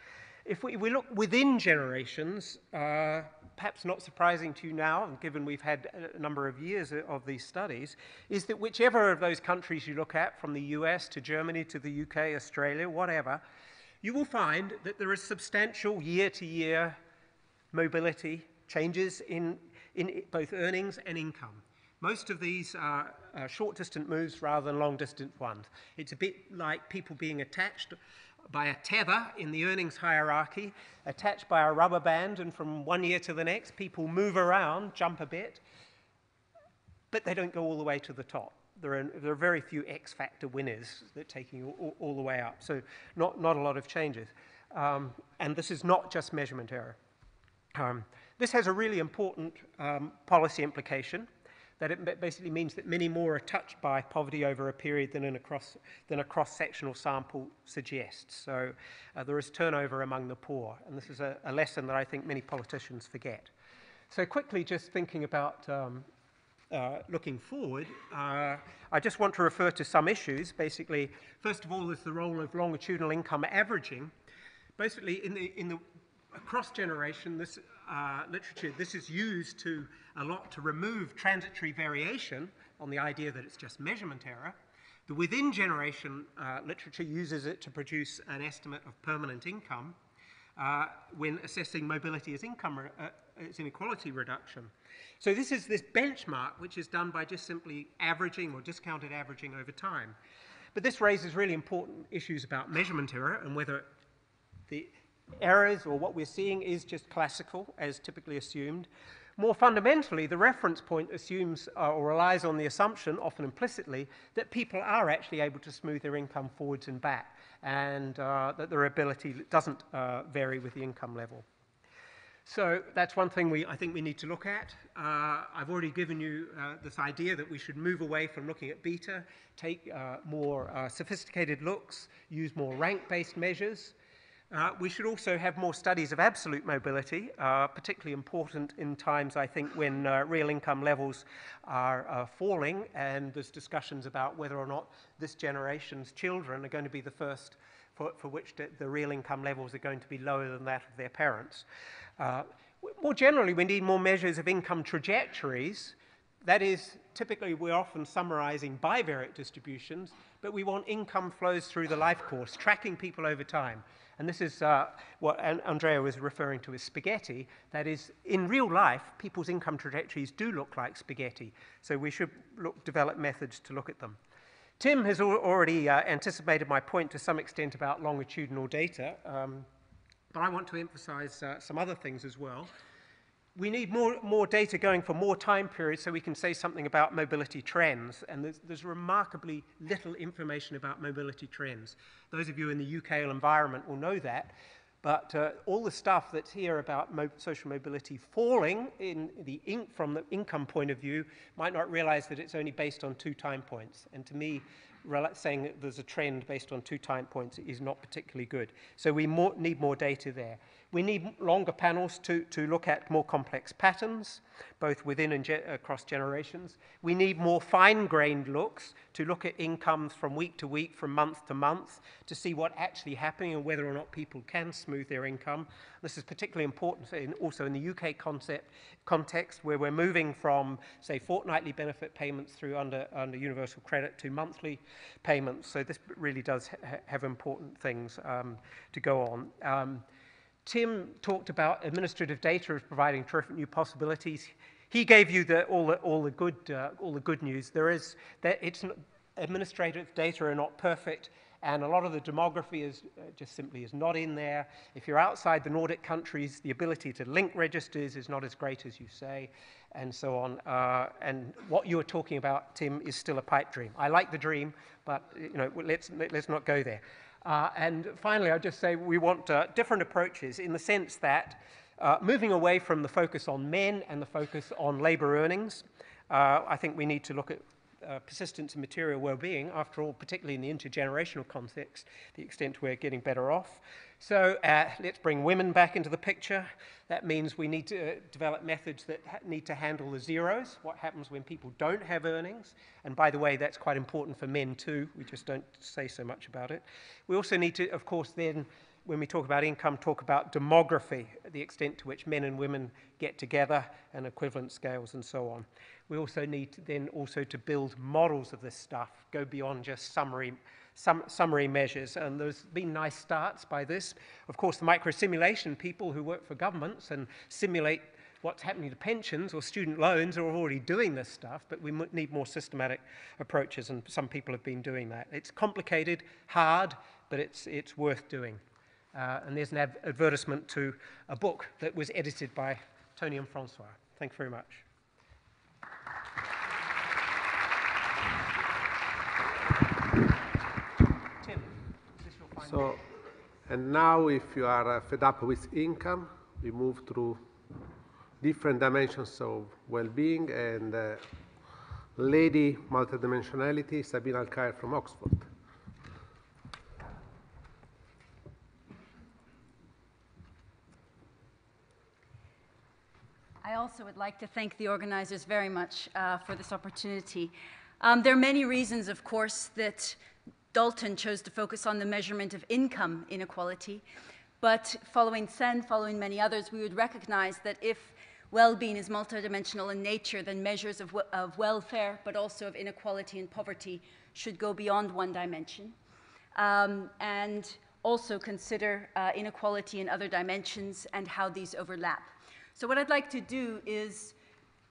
If we look within generations, perhaps not surprising to you now, and given we've had a number of years of these studies, is that whichever of those countries you look at, from the US to Germany to the UK, Australia, whatever, you will find that there is substantial year-to-year mobility changes in both earnings and income. Most of these are short-distance moves rather than long-distance ones. It's a bit like people being attached by a tether in the earnings hierarchy, attached by a rubber band, and from one year to the next, people move around, jump a bit, but they don't go all the way to the top. There are very few X-factor winners that take you all the way up, so not a lot of changes. And this is not just measurement error. This has a really important policy implication, that it basically means that many more are touched by poverty over a period than a cross-sectional sample suggests. So there is turnover among the poor, and this is a lesson that I think many politicians forget. So quickly, just thinking about looking forward, I just want to refer to some issues. Basically, first of all, is the role of longitudinal income averaging. Basically, across generation, this literature, this is used a lot to remove transitory variation on the idea that it's just measurement error. The within generation literature uses it to produce an estimate of permanent income when assessing mobility as inequality reduction. So this is this benchmark, which is done by just simply averaging or discounted averaging over time. But this raises really important issues about measurement error and whether the errors or what we're seeing is just classical, as typically assumed. More fundamentally, the reference point assumes or relies on the assumption, often implicitly, that people are actually able to smooth their income forwards and back, and that their ability doesn't vary with the income level. So that's one thing I think we need to look at. I've already given you this idea that we should move away from looking at beta, take more sophisticated looks, use more rank-based measures. We should also have more studies of absolute mobility, particularly important in times, I think, when real income levels are falling, and there's discussions about whether or not this generation's children are going to be the first for which the real income levels are going to be lower than that of their parents. More generally, we need more measures of income trajectories. That is, typically we're often summarizing bivariate distributions, but we want income flows through the life course, tracking people over time. And this is what Andrea was referring to as spaghetti. That is, in real life, people's income trajectories do look like spaghetti. So we should develop methods to look at them. Tim has already anticipated my point to some extent about longitudinal data, but I want to emphasize some other things as well. We need more data going for more time periods so we can say something about mobility trends, and there's remarkably little information about mobility trends. Those of you in the UK environment will know that, but all the stuff that's here about social mobility falling from the income point of view might not realize that it's only based on 2 time points, and to me, saying that there's a trend based on 2 time points is not particularly good. So we need more data there. We need longer panels to look at more complex patterns, both within and across generations. We need more fine-grained looks to look at incomes from week to week, from month to month, to see what's actually happening and whether or not people can smooth their income. This is particularly important also in the UK context, where we're moving from, say, fortnightly benefit payments through under universal credit to monthly payments. So this really does have important things to go on. Tim talked about administrative data as providing terrific new possibilities. He gave you all the good news. Administrative data are not perfect, and a lot of the demography is just simply is not in there. If you're outside the Nordic countries, the ability to link registers is not as great as you say, and so on. And what you were talking about, Tim, is still a pipe dream. I like the dream, but let's not go there. And finally, I'll just say we want different approaches in the sense that moving away from the focus on men and the focus on labor earnings, I think we need to look at persistence and material well-being, after all, particularly in the intergenerational context, the extent we're getting better off. So let's bring women back into the picture. That means we need to develop methods that need to handle the zeros, what happens when people don't have earnings. And by the way, that's quite important for men too. We just don't say so much about it. We also need to, of course, then, when we talk about income, talk about demography, the extent to which men and women get together and equivalent scales and so on. We also need to then also to build models of this stuff, go beyond just summary measures. And there's been nice starts by this. Of course, the micro-simulation people who work for governments and simulate what's happening to pensions or student loans are already doing this stuff, but we need more systematic approaches, and some people have been doing that. It's complicated, hard, but it's worth doing. And there's an advertisement to a book that was edited by Tony and Francois. Thank you very much. Tim, is this your final? So, and now if you are fed up with income, we move through different dimensions of well-being, and Lady Multidimensionality, Sabina Alkire from Oxford. I also would like to thank the organizers very much for this opportunity. There are many reasons, of course, that Dalton chose to focus on the measurement of income inequality, but following Sen, following many others, we would recognize that if well-being is multidimensional in nature, then measures of welfare, but also of inequality and poverty, should go beyond one dimension, and also consider inequality in other dimensions and how these overlap. So what I'd like to do is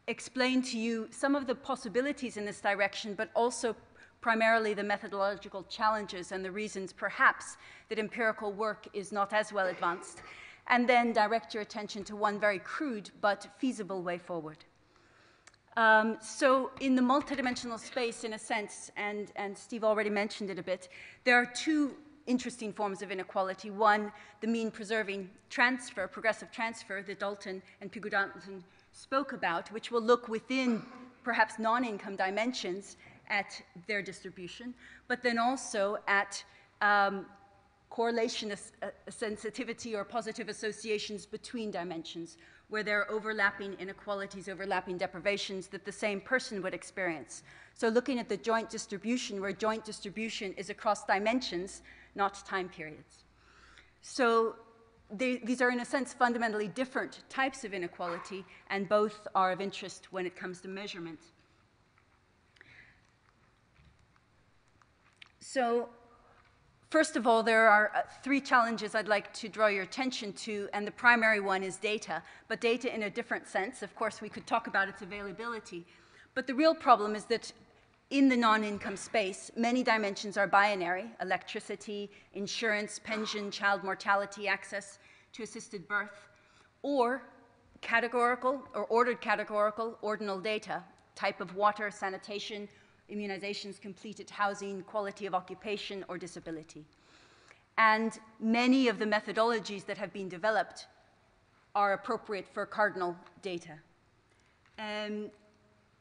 explain to you some of the possibilities in this direction, but also primarily the methodological challenges and the reasons perhaps that empirical work is not as well advanced, and then direct your attention to one very crude but feasible way forward. So in the multidimensional space, in a sense, and Steve already mentioned it a bit, there are two interesting forms of inequality. One, the mean preserving transfer, progressive transfer, that Dalton and Bourguignon spoke about, which will look within perhaps non-income dimensions at their distribution, but then also at correlation sensitivity or positive associations between dimensions, where there are overlapping inequalities, overlapping deprivations that the same person would experience. So looking at the joint distribution, where joint distribution is across dimensions, not time periods. So these are, in a sense, fundamentally different types of inequality, and both are of interest when it comes to measurement. So first of all, there are three challenges I'd like to draw your attention to, and the primary one is data, but data in a different sense. Of course, we could talk about its availability, but the real problem is that in the non-income space, many dimensions are binary: electricity, insurance, pension, child mortality, access to assisted birth, or categorical or ordered categorical ordinal data, type of water, sanitation, immunizations, completed housing, quality of occupation, or disability. And many of the methodologies that have been developed are appropriate for cardinal data.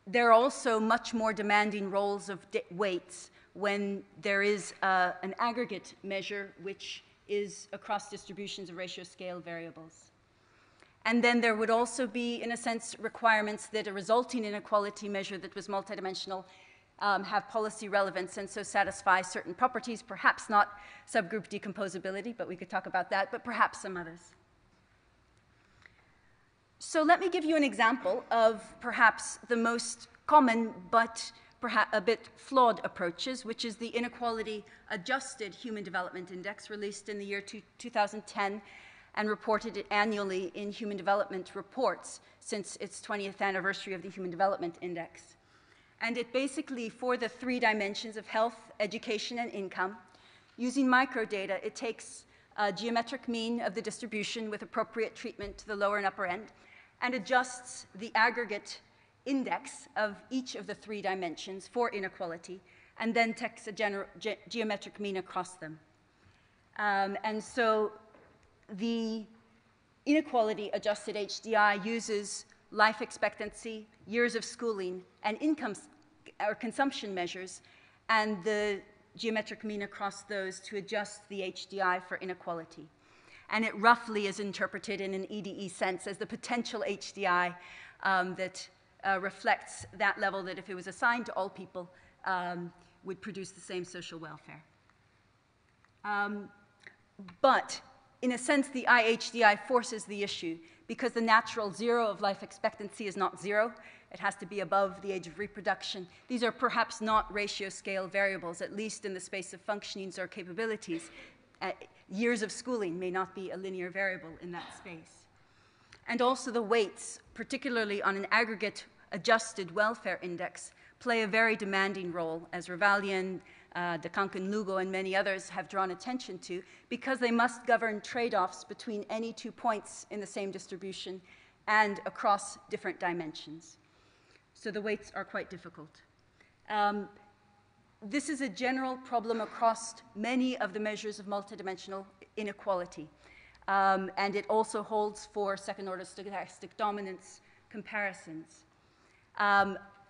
There are also much more demanding roles of weights when there is an aggregate measure which is across distributions of ratio scale variables. And then there would also be, in a sense, requirements that a resulting inequality measure that was multidimensional have policy relevance and so satisfy certain properties, perhaps not subgroup decomposability, but we could talk about that, but perhaps some others. So let me give you an example of perhaps the most common but perhaps a bit flawed approaches, which is the Inequality Adjusted Human Development Index, released in the year 2010 and reported annually in human development reports since its 20th anniversary of the Human Development Index. And it basically, for the 3 dimensions of health, education, and income, using microdata, it takes a geometric mean of the distribution with appropriate treatment to the lower and upper end, and adjusts the aggregate index of each of the 3 dimensions for inequality, and then takes a geometric mean across them. And so the inequality adjusted HDI uses life expectancy, years of schooling, and income or consumption measures, and the geometric mean across those to adjust the HDI for inequality. And it roughly is interpreted in an EDE sense as the potential HDI that reflects that level that, if it was assigned to all people, would produce the same social welfare. But in a sense, the IHDI forces the issue, because the natural 0 of life expectancy is not 0. It has to be above the age of reproduction. These are perhaps not ratio scale variables, at least in the space of functionings or capabilities. Years of schooling may not be a linear variable in that space. And also the weights, particularly on an aggregate adjusted welfare index, play a very demanding role, as Revalian, De Kanken, Lugo, and many others have drawn attention to, because they must govern trade-offs between any 2 points in the same distribution and across different dimensions. So the weights are quite difficult. This is a general problem across many of the measures of multidimensional inequality. And it also holds for second-order stochastic dominance comparisons.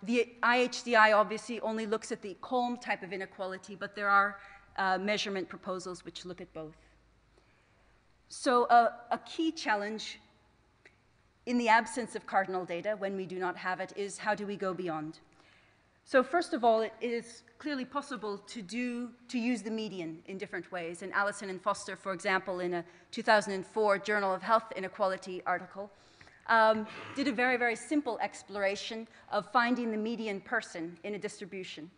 The IHDI obviously only looks at the Colm type of inequality, but there are measurement proposals which look at both. So a key challenge in the absence of cardinal data, when we do not have it, is how do we go beyond? So first of all, it is clearly possible to use the median in different ways. And Allison and Foster, for example, in a 2004 Journal of Health Inequality article, did a very, very simple exploration of finding the median person in a distribution,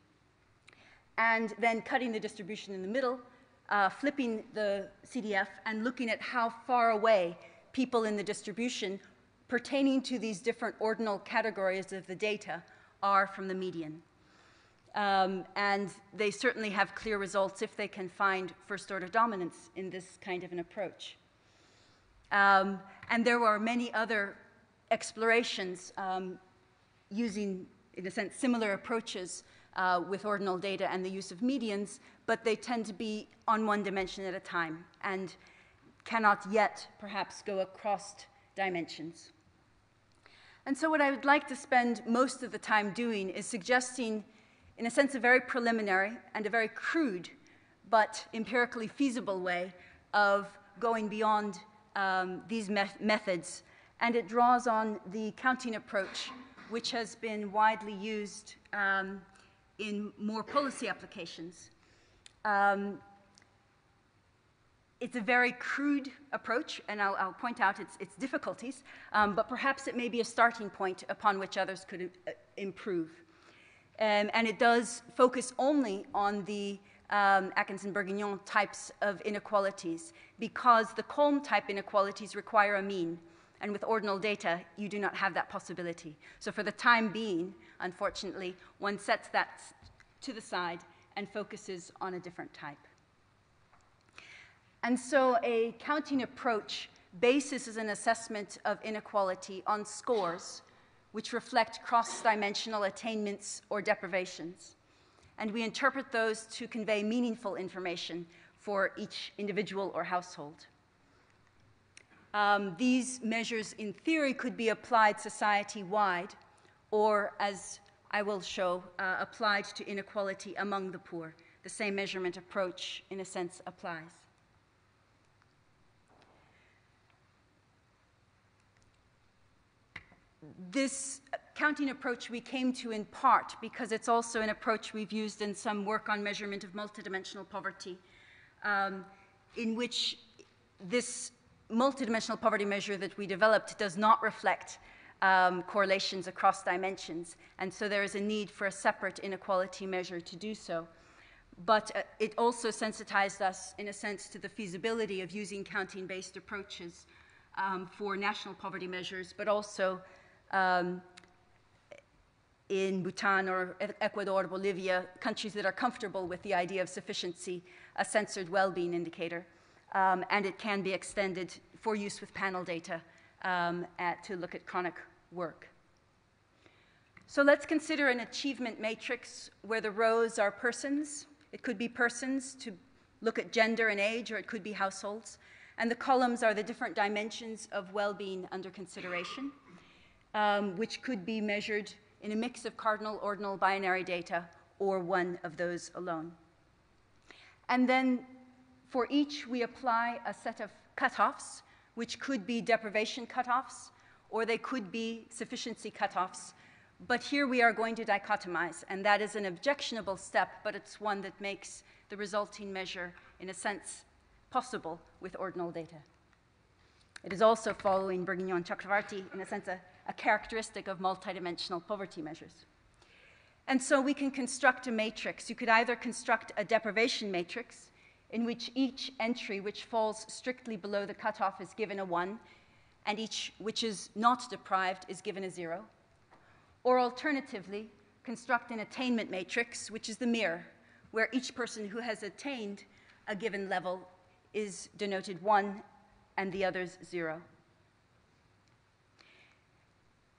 and then cutting the distribution in the middle, flipping the CDF, and looking at how far away people in the distribution pertaining to these different ordinal categories of the data are from the median. And they certainly have clear results if they can find first-order dominance in this kind of an approach. And there were many other explorations using, in a sense, similar approaches with ordinal data and the use of medians, but they tend to be on one dimension at a time and cannot yet perhaps go across dimensions. And so what I would like to spend most of the time doing is suggesting, in a sense, a very preliminary and a very crude but empirically feasible way of going beyond these methods. And it draws on the counting approach, which has been widely used in more policy applications. It's a very crude approach, and I'll point out its difficulties, but perhaps it may be a starting point upon which others could improve. And it does focus only on the Atkinson Bourguignon types of inequalities, because the Colm type inequalities require a mean, and with ordinal data, you do not have that possibility. So for the time being, unfortunately, one sets that to the side and focuses on a different type. And so a counting approach bases an assessment of inequality on scores which reflect cross-dimensional attainments or deprivations. And we interpret those to convey meaningful information for each individual or household. These measures, in theory, could be applied society-wide, or, as I will show, applied to inequality among the poor. The same measurement approach, in a sense, applies. This counting approach we came to in part because it's also an approach we've used in some work on measurement of multidimensional poverty, in which this multidimensional poverty measure that we developed does not reflect correlations across dimensions, and so there is a need for a separate inequality measure to do so. but it also sensitized us, in a sense, to the feasibility of using counting-based approaches for national poverty measures, but also in Bhutan or Ecuador or Bolivia, countries that are comfortable with the idea of sufficiency, a censored well-being indicator. And it can be extended for use with panel data to look at chronic work. So let's consider an achievement matrix where the rows are persons. It could be persons to look at gender and age, or it could be households. And the columns are the different dimensions of well-being under consideration, which could be measured in a mix of cardinal, ordinal, binary data, or one of those alone. And then for each, we apply a set of cutoffs, which could be deprivation cutoffs, or they could be sufficiency cutoffs. But here we are going to dichotomize, and that is an objectionable step, but it's one that makes the resulting measure, in a sense, possible with ordinal data. It is also, following Bourguignon and Chakravarti, in a sense, a characteristic of multidimensional poverty measures. And so we can construct a matrix. You could either construct a deprivation matrix, in which each entry which falls strictly below the cutoff is given a 1, and each which is not deprived is given a 0. Or alternatively, construct an attainment matrix, which is the mirror, where each person who has attained a given level is denoted 1 and the others 0.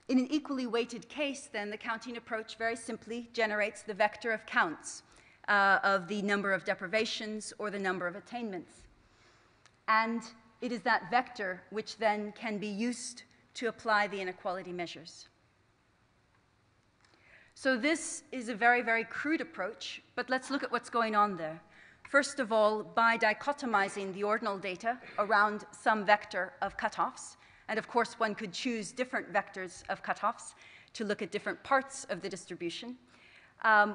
In an equally weighted case, then, the counting approach very simply generates the vector of counts of the number of deprivations or the number of attainments. And it is that vector which then can be used to apply the inequality measures. So this is a very, very crude approach, but let's look at what's going on there. First of all, by dichotomizing the ordinal data around some vector of cutoffs, and of course one could choose different vectors of cutoffs to look at different parts of the distribution.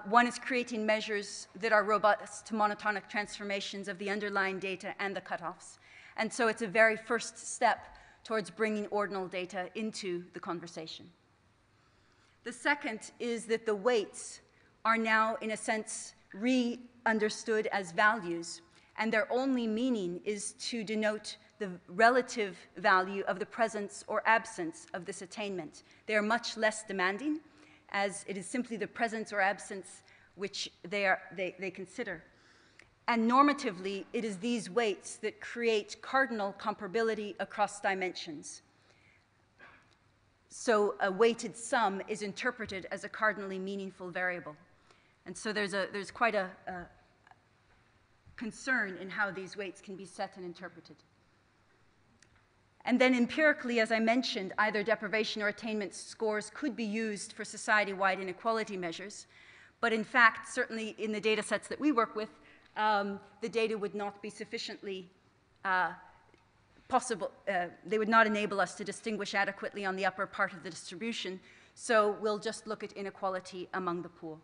One is creating measures that are robust to monotonic transformations of the underlying data and the cutoffs. And so it's a very first step towards bringing ordinal data into the conversation. The second is that the weights are now, in a sense, re-understood as values, and their only meaning is to denote the relative value of the presence or absence of this attainment. They are much less demanding, as it is simply the presence or absence which they consider. And normatively, it is these weights that create cardinal comparability across dimensions. So a weighted sum is interpreted as a cardinally meaningful variable. And so there's quite a concern in how these weights can be set and interpreted. And then empirically, as I mentioned, either deprivation or attainment scores could be used for society-wide inequality measures. But in fact, certainly in the data sets that we work with, the data would not be sufficiently possible. They would not enable us to distinguish adequately on the upper part of the distribution. So we'll just look at inequality among the pool.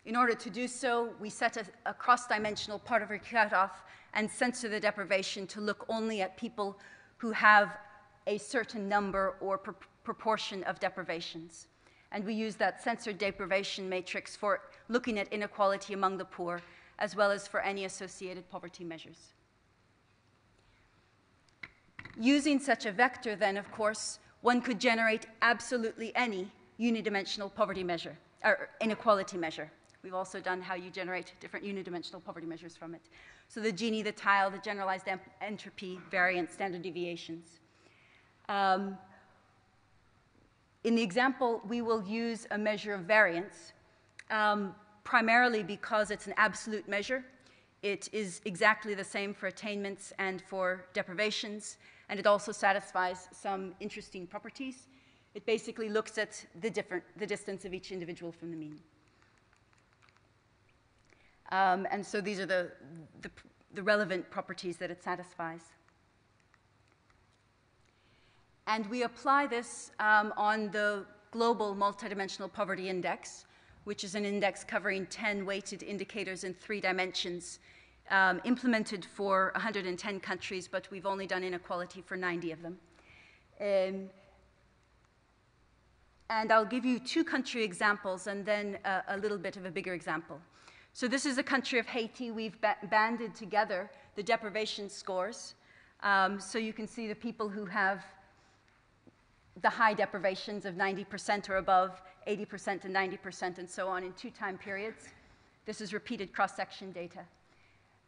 In order to do so, we set a cross-dimensional part of our cutoff and censor the deprivation to look only at people who have a certain number or proportion of deprivations. And we use that censored deprivation matrix for looking at inequality among the poor, as well as for any associated poverty measures. Using such a vector, then, of course, one could generate absolutely any unidimensional poverty measure, or inequality measure. We've also done how you generate different unidimensional poverty measures from it. So the Gini, the tile, the generalized entropy, variance, standard deviations. In the example, we will use a measure of variance, primarily because it's an absolute measure. It is exactly the same for attainments and for deprivations, and it also satisfies some interesting properties. It basically looks at the distance of each individual from the mean. And so these are the relevant properties that it satisfies. And we apply this on the global multidimensional poverty index, which is an index covering 10 weighted indicators in 3 dimensions, implemented for 110 countries, but we've only done inequality for 90 of them. And I'll give you 2 country examples and then a little bit of a bigger example. So this is the country of Haiti. We've banded together the deprivation scores. So you can see the people who have the high deprivations of 90% or above, 80% to 90%, and so on in 2 time periods. This is repeated cross-section data.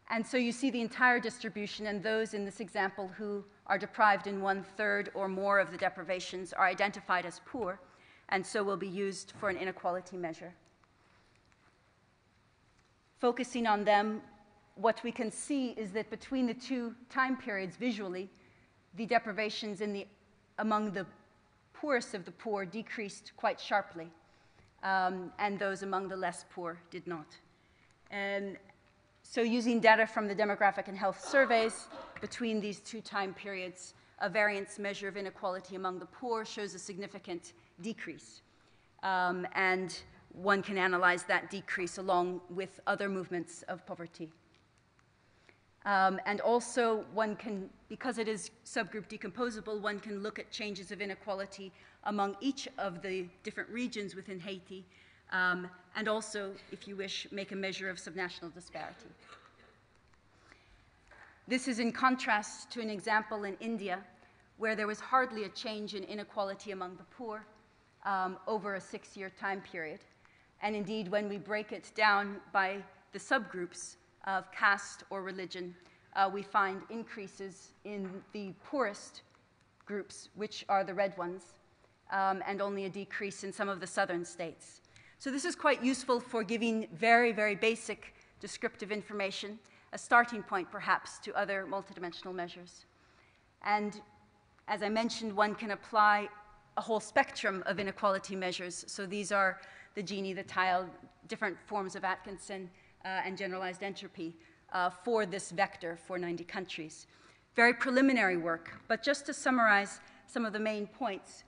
And so you see the entire distribution, and those in this example who are deprived in 1/3 or more of the deprivations are identified as poor, and so will be used for an inequality measure. Focusing on them, what we can see is that between the 2 time periods visually, the deprivations among the poorest of the poor decreased quite sharply, and those among the less poor did not. And so using data from the demographic and health surveys between these 2 time periods, a variance measure of inequality among the poor shows a significant decrease. And one can analyze that decrease along with other movements of poverty. And also one can, because it is subgroup decomposable, one can look at changes of inequality among each of the different regions within Haiti, and also, if you wish, make a measure of subnational disparity. This is in contrast to an example in India, where there was hardly a change in inequality among the poor over a 6-year time period. And indeed, when we break it down by the subgroups of caste or religion, we find increases in the poorest groups, which are the red ones, and only a decrease in some of the southern states. So this is quite useful for giving very, very basic descriptive information, a starting point perhaps to other multidimensional measures. And as I mentioned, one can apply a whole spectrum of inequality measures. So these are the Gini, the tile, different forms of Atkinson, and generalized entropy for this vector for 90 countries. Very preliminary work, but just to summarize some of the main points.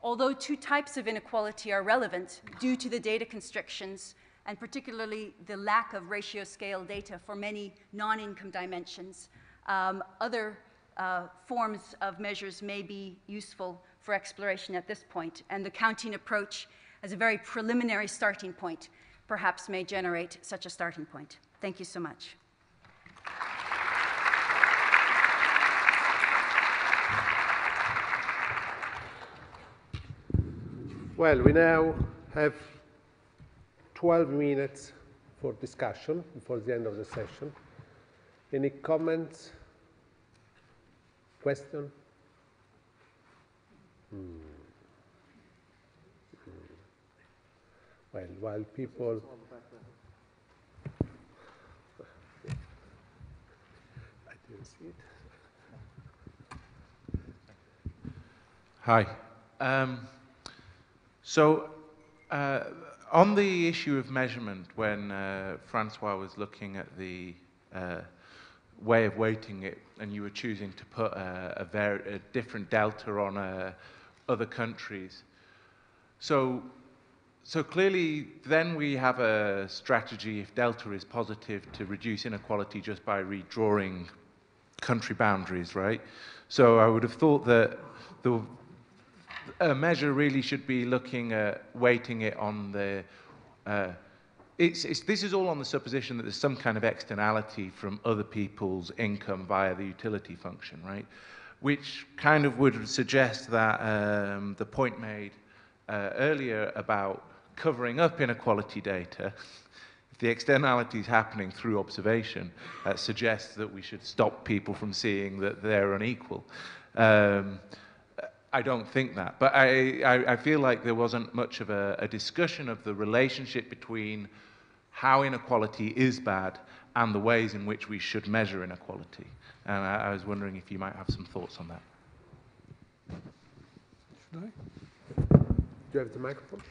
Although 2 types of inequality are relevant due to the data constrictions, and particularly the lack of ratio scale data for many non-income dimensions, other forms of measures may be useful for exploration at this point, and the counting approach as a very preliminary starting point perhaps may generate such a starting point. Thank you so much. Well, we now have 12 minutes for discussion before the end of the session. Any comments? Question? Well, while people... I didn't see it. Hi. On the issue of measurement, when Francois was looking at the way of weighting it, and you were choosing to put a different delta on other countries, so clearly then we have a strategy, if delta is positive, to reduce inequality just by redrawing country boundaries, right? So I would have thought that a measure really should be looking at weighting it on the... this is all on the supposition that there's some kind of externality from other people's income via the utility function, right? Which kind of would suggest that the point made earlier about covering up inequality data, if the externality is happening through observation, suggests that we should stop people from seeing that they're unequal. I don't think that, but I feel like there wasn't much of a discussion of the relationship between how inequality is bad and the ways in which we should measure inequality. And I was wondering if you might have some thoughts on that. Should I? Do you have the microphone?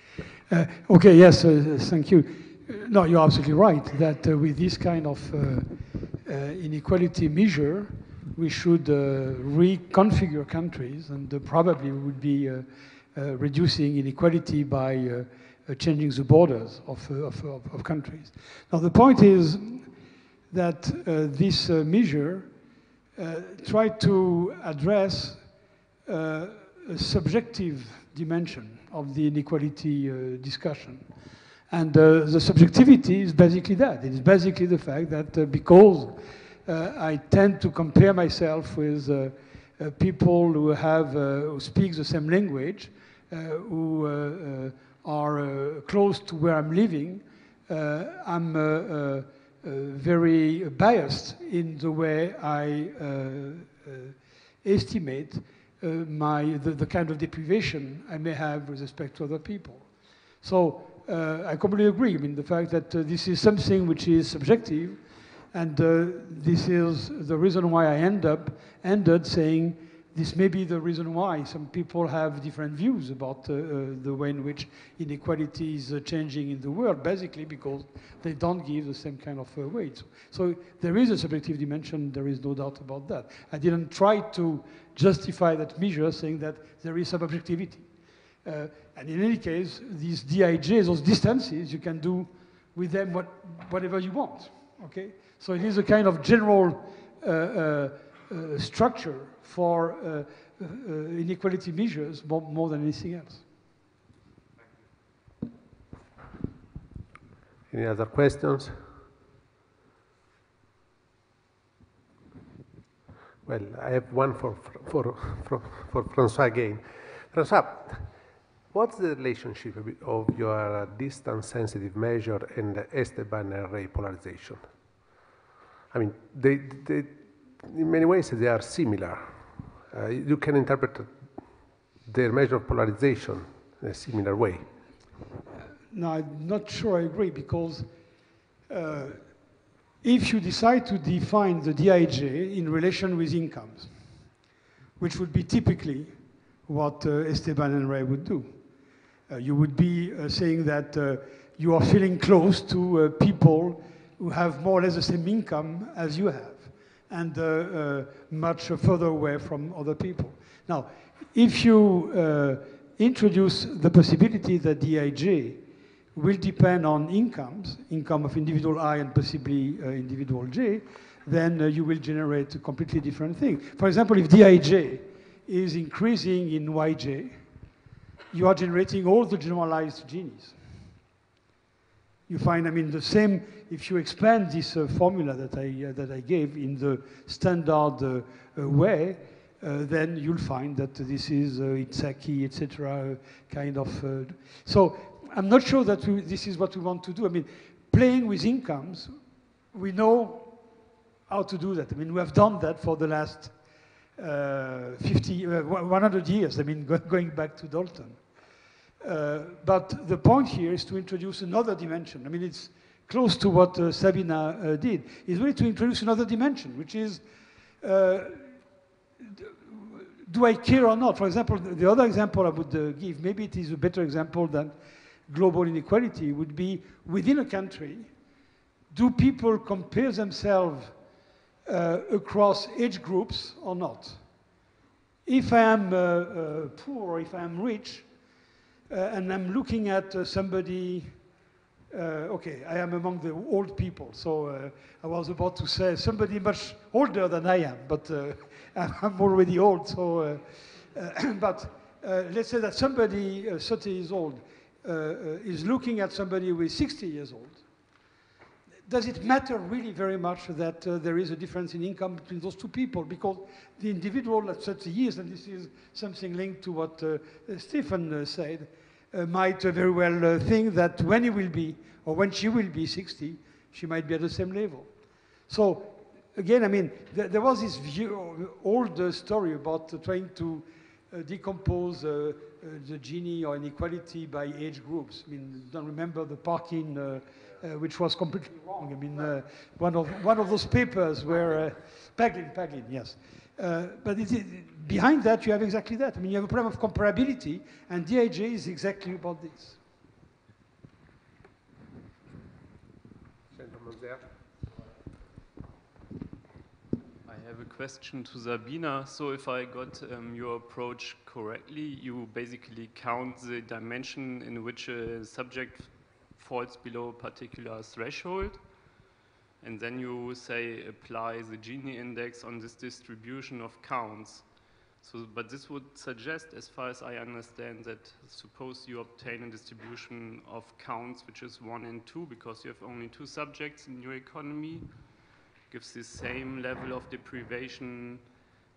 Okay, yes, thank you. No, you're absolutely right that with this kind of inequality measure, we should reconfigure countries, and probably would be reducing inequality by changing the borders of countries. Now, the point is that this measure tried to address a subjective dimension of the inequality discussion. And the subjectivity is basically that. It is basically the fact that because I tend to compare myself with people who speak the same language, who are close to where I'm living, I'm very biased in the way I estimate the kind of deprivation I may have with respect to other people. So I completely agree. I mean, the fact that this is something which is subjective, and this is the reason why I ended saying this may be the reason why some people have different views about the way in which inequality is changing in the world, basically because they don't give the same kind of weight. So there is a subjective dimension, there is no doubt about that. I didn't try to justify that measure saying that there is some objectivity. And in any case, these DIJs, those distances, you can do with them whatever you want, okay? So it is a kind of general structure for inequality measures more than anything else. Any other questions? Well, I have one for Francois again. Francois, what's the relationship of your distance-sensitive measure and the Esteban array polarization? I mean, in many ways, they are similar. You can interpret their measure of polarization in a similar way. No, I'm not sure I agree, because if you decide to define the DIJ in relation with incomes, which would be typically what Esteban and Ray would do, you would be saying that you are feeling close to people who have more or less the same income as you have, and much further away from other people. Now, if you introduce the possibility that DIJ will depend on income of individual I and possibly individual J, then you will generate a completely different thing. For example, if DIJ is increasing in YJ, you are generating all the generalized Ginis. You find, I mean, the same, if you expand this formula that I gave in the standard way, then you'll find that this is Itzhaki, etc., kind of. So I'm not sure that this is what we want to do. I mean, playing with incomes, we know how to do that. I mean, we have done that for the last 100 years, I mean, going back to Dalton. But the point here is to introduce another dimension. I mean, it's close to what Sabina did. It's really to introduce another dimension, which is, do I care or not? For example, the other example I would give, maybe it is a better example than global inequality, would be within a country, do people compare themselves across age groups or not? If I am poor or if I am rich, and I'm looking at somebody, okay, I am among the old people, so I was about to say somebody much older than I am, but I'm already old, so, but let's say that somebody 30 years old is looking at somebody who is 60 years old. Does it matter really very much that there is a difference in income between those two people? Because the individual at 30 years, and this is something linked to what Stephen said, might very well think that when he will be, or when she will be 60, she might be at the same level. So again, I mean, there was this old story about trying to decompose the Gini or inequality by age groups. I mean, I don't remember the Parkin, which was completely wrong. I mean, one of those papers where Paglin, yes. But behind that, you have exactly that. I mean, you have a problem of comparability, and DIJ is exactly about this. I have a question to Sabina. So if I got your approach correctly, you basically count the dimension in which a subject falls below a particular threshold, and then you say apply the Gini index on this distribution of counts. So, but this would suggest, as far as I understand, that suppose you obtain a distribution of counts which is 1 and 2, because you have only 2 subjects in your economy, gives the same level of deprivation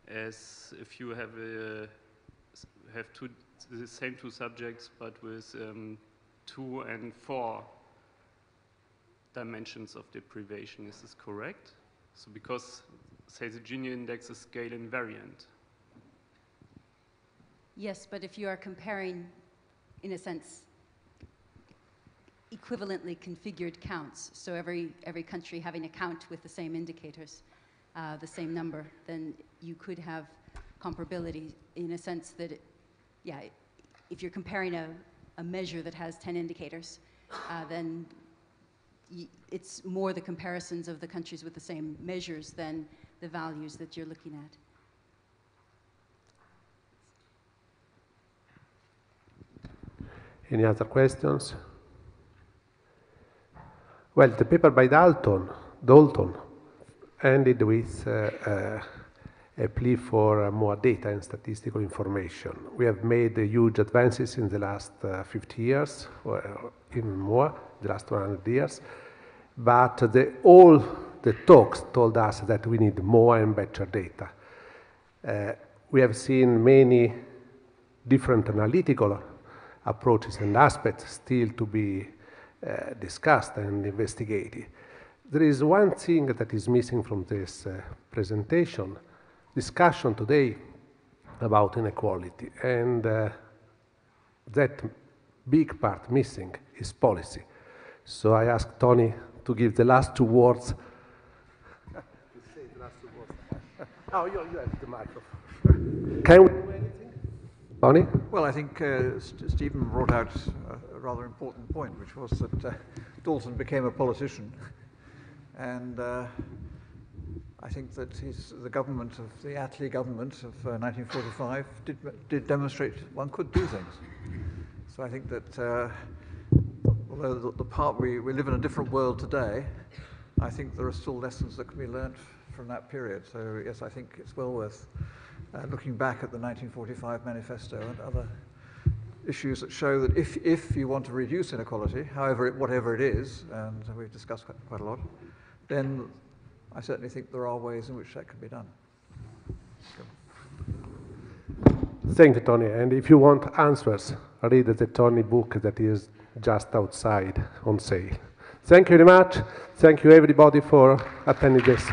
as if you have the same 2 subjects, but with 2 and 4 dimensions of deprivation. Is this correct? So because, say, the Gini index is scale invariant. Yes, but if you are comparing, in a sense, equivalently configured counts, so every country having a count with the same indicators, the same number, then you could have comparability in a sense that, if you're comparing a measure that has 10 indicators, then it's more the comparisons of the countries with the same measures than the values that you're looking at. Any other questions? Well, the paper by Dalton ended with a plea for more data and statistical information. We have made huge advances in the last 50 years, or even more, the last 100 years. But all the talks told us that we need more and better data. We have seen many different analytical approaches and aspects still to be discussed and investigated. There is one thing that is missing from this presentation, discussion today about inequality, and that big part missing is policy. So I asked Tony to give the last 2 words. Oh, you have the microphone. Can we do anything? Tony? Well, I think Stephen brought out a rather important point, which was that Dalton became a politician. And I think that the government of the Attlee government of 1945 did demonstrate one could do things. So I think that although the part we live in a different world today, I think there are still lessons that can be learned from that period. So yes, I think it's well worth looking back at the 1945 manifesto and other issues that show that if you want to reduce inequality, whatever it is, and we've discussed quite a lot, then I certainly think there are ways in which that can be done. Thank you, Tony. And if you want answers, read the Tony book that is just outside on sale. Thank you very much. Thank you, everybody, for attending this.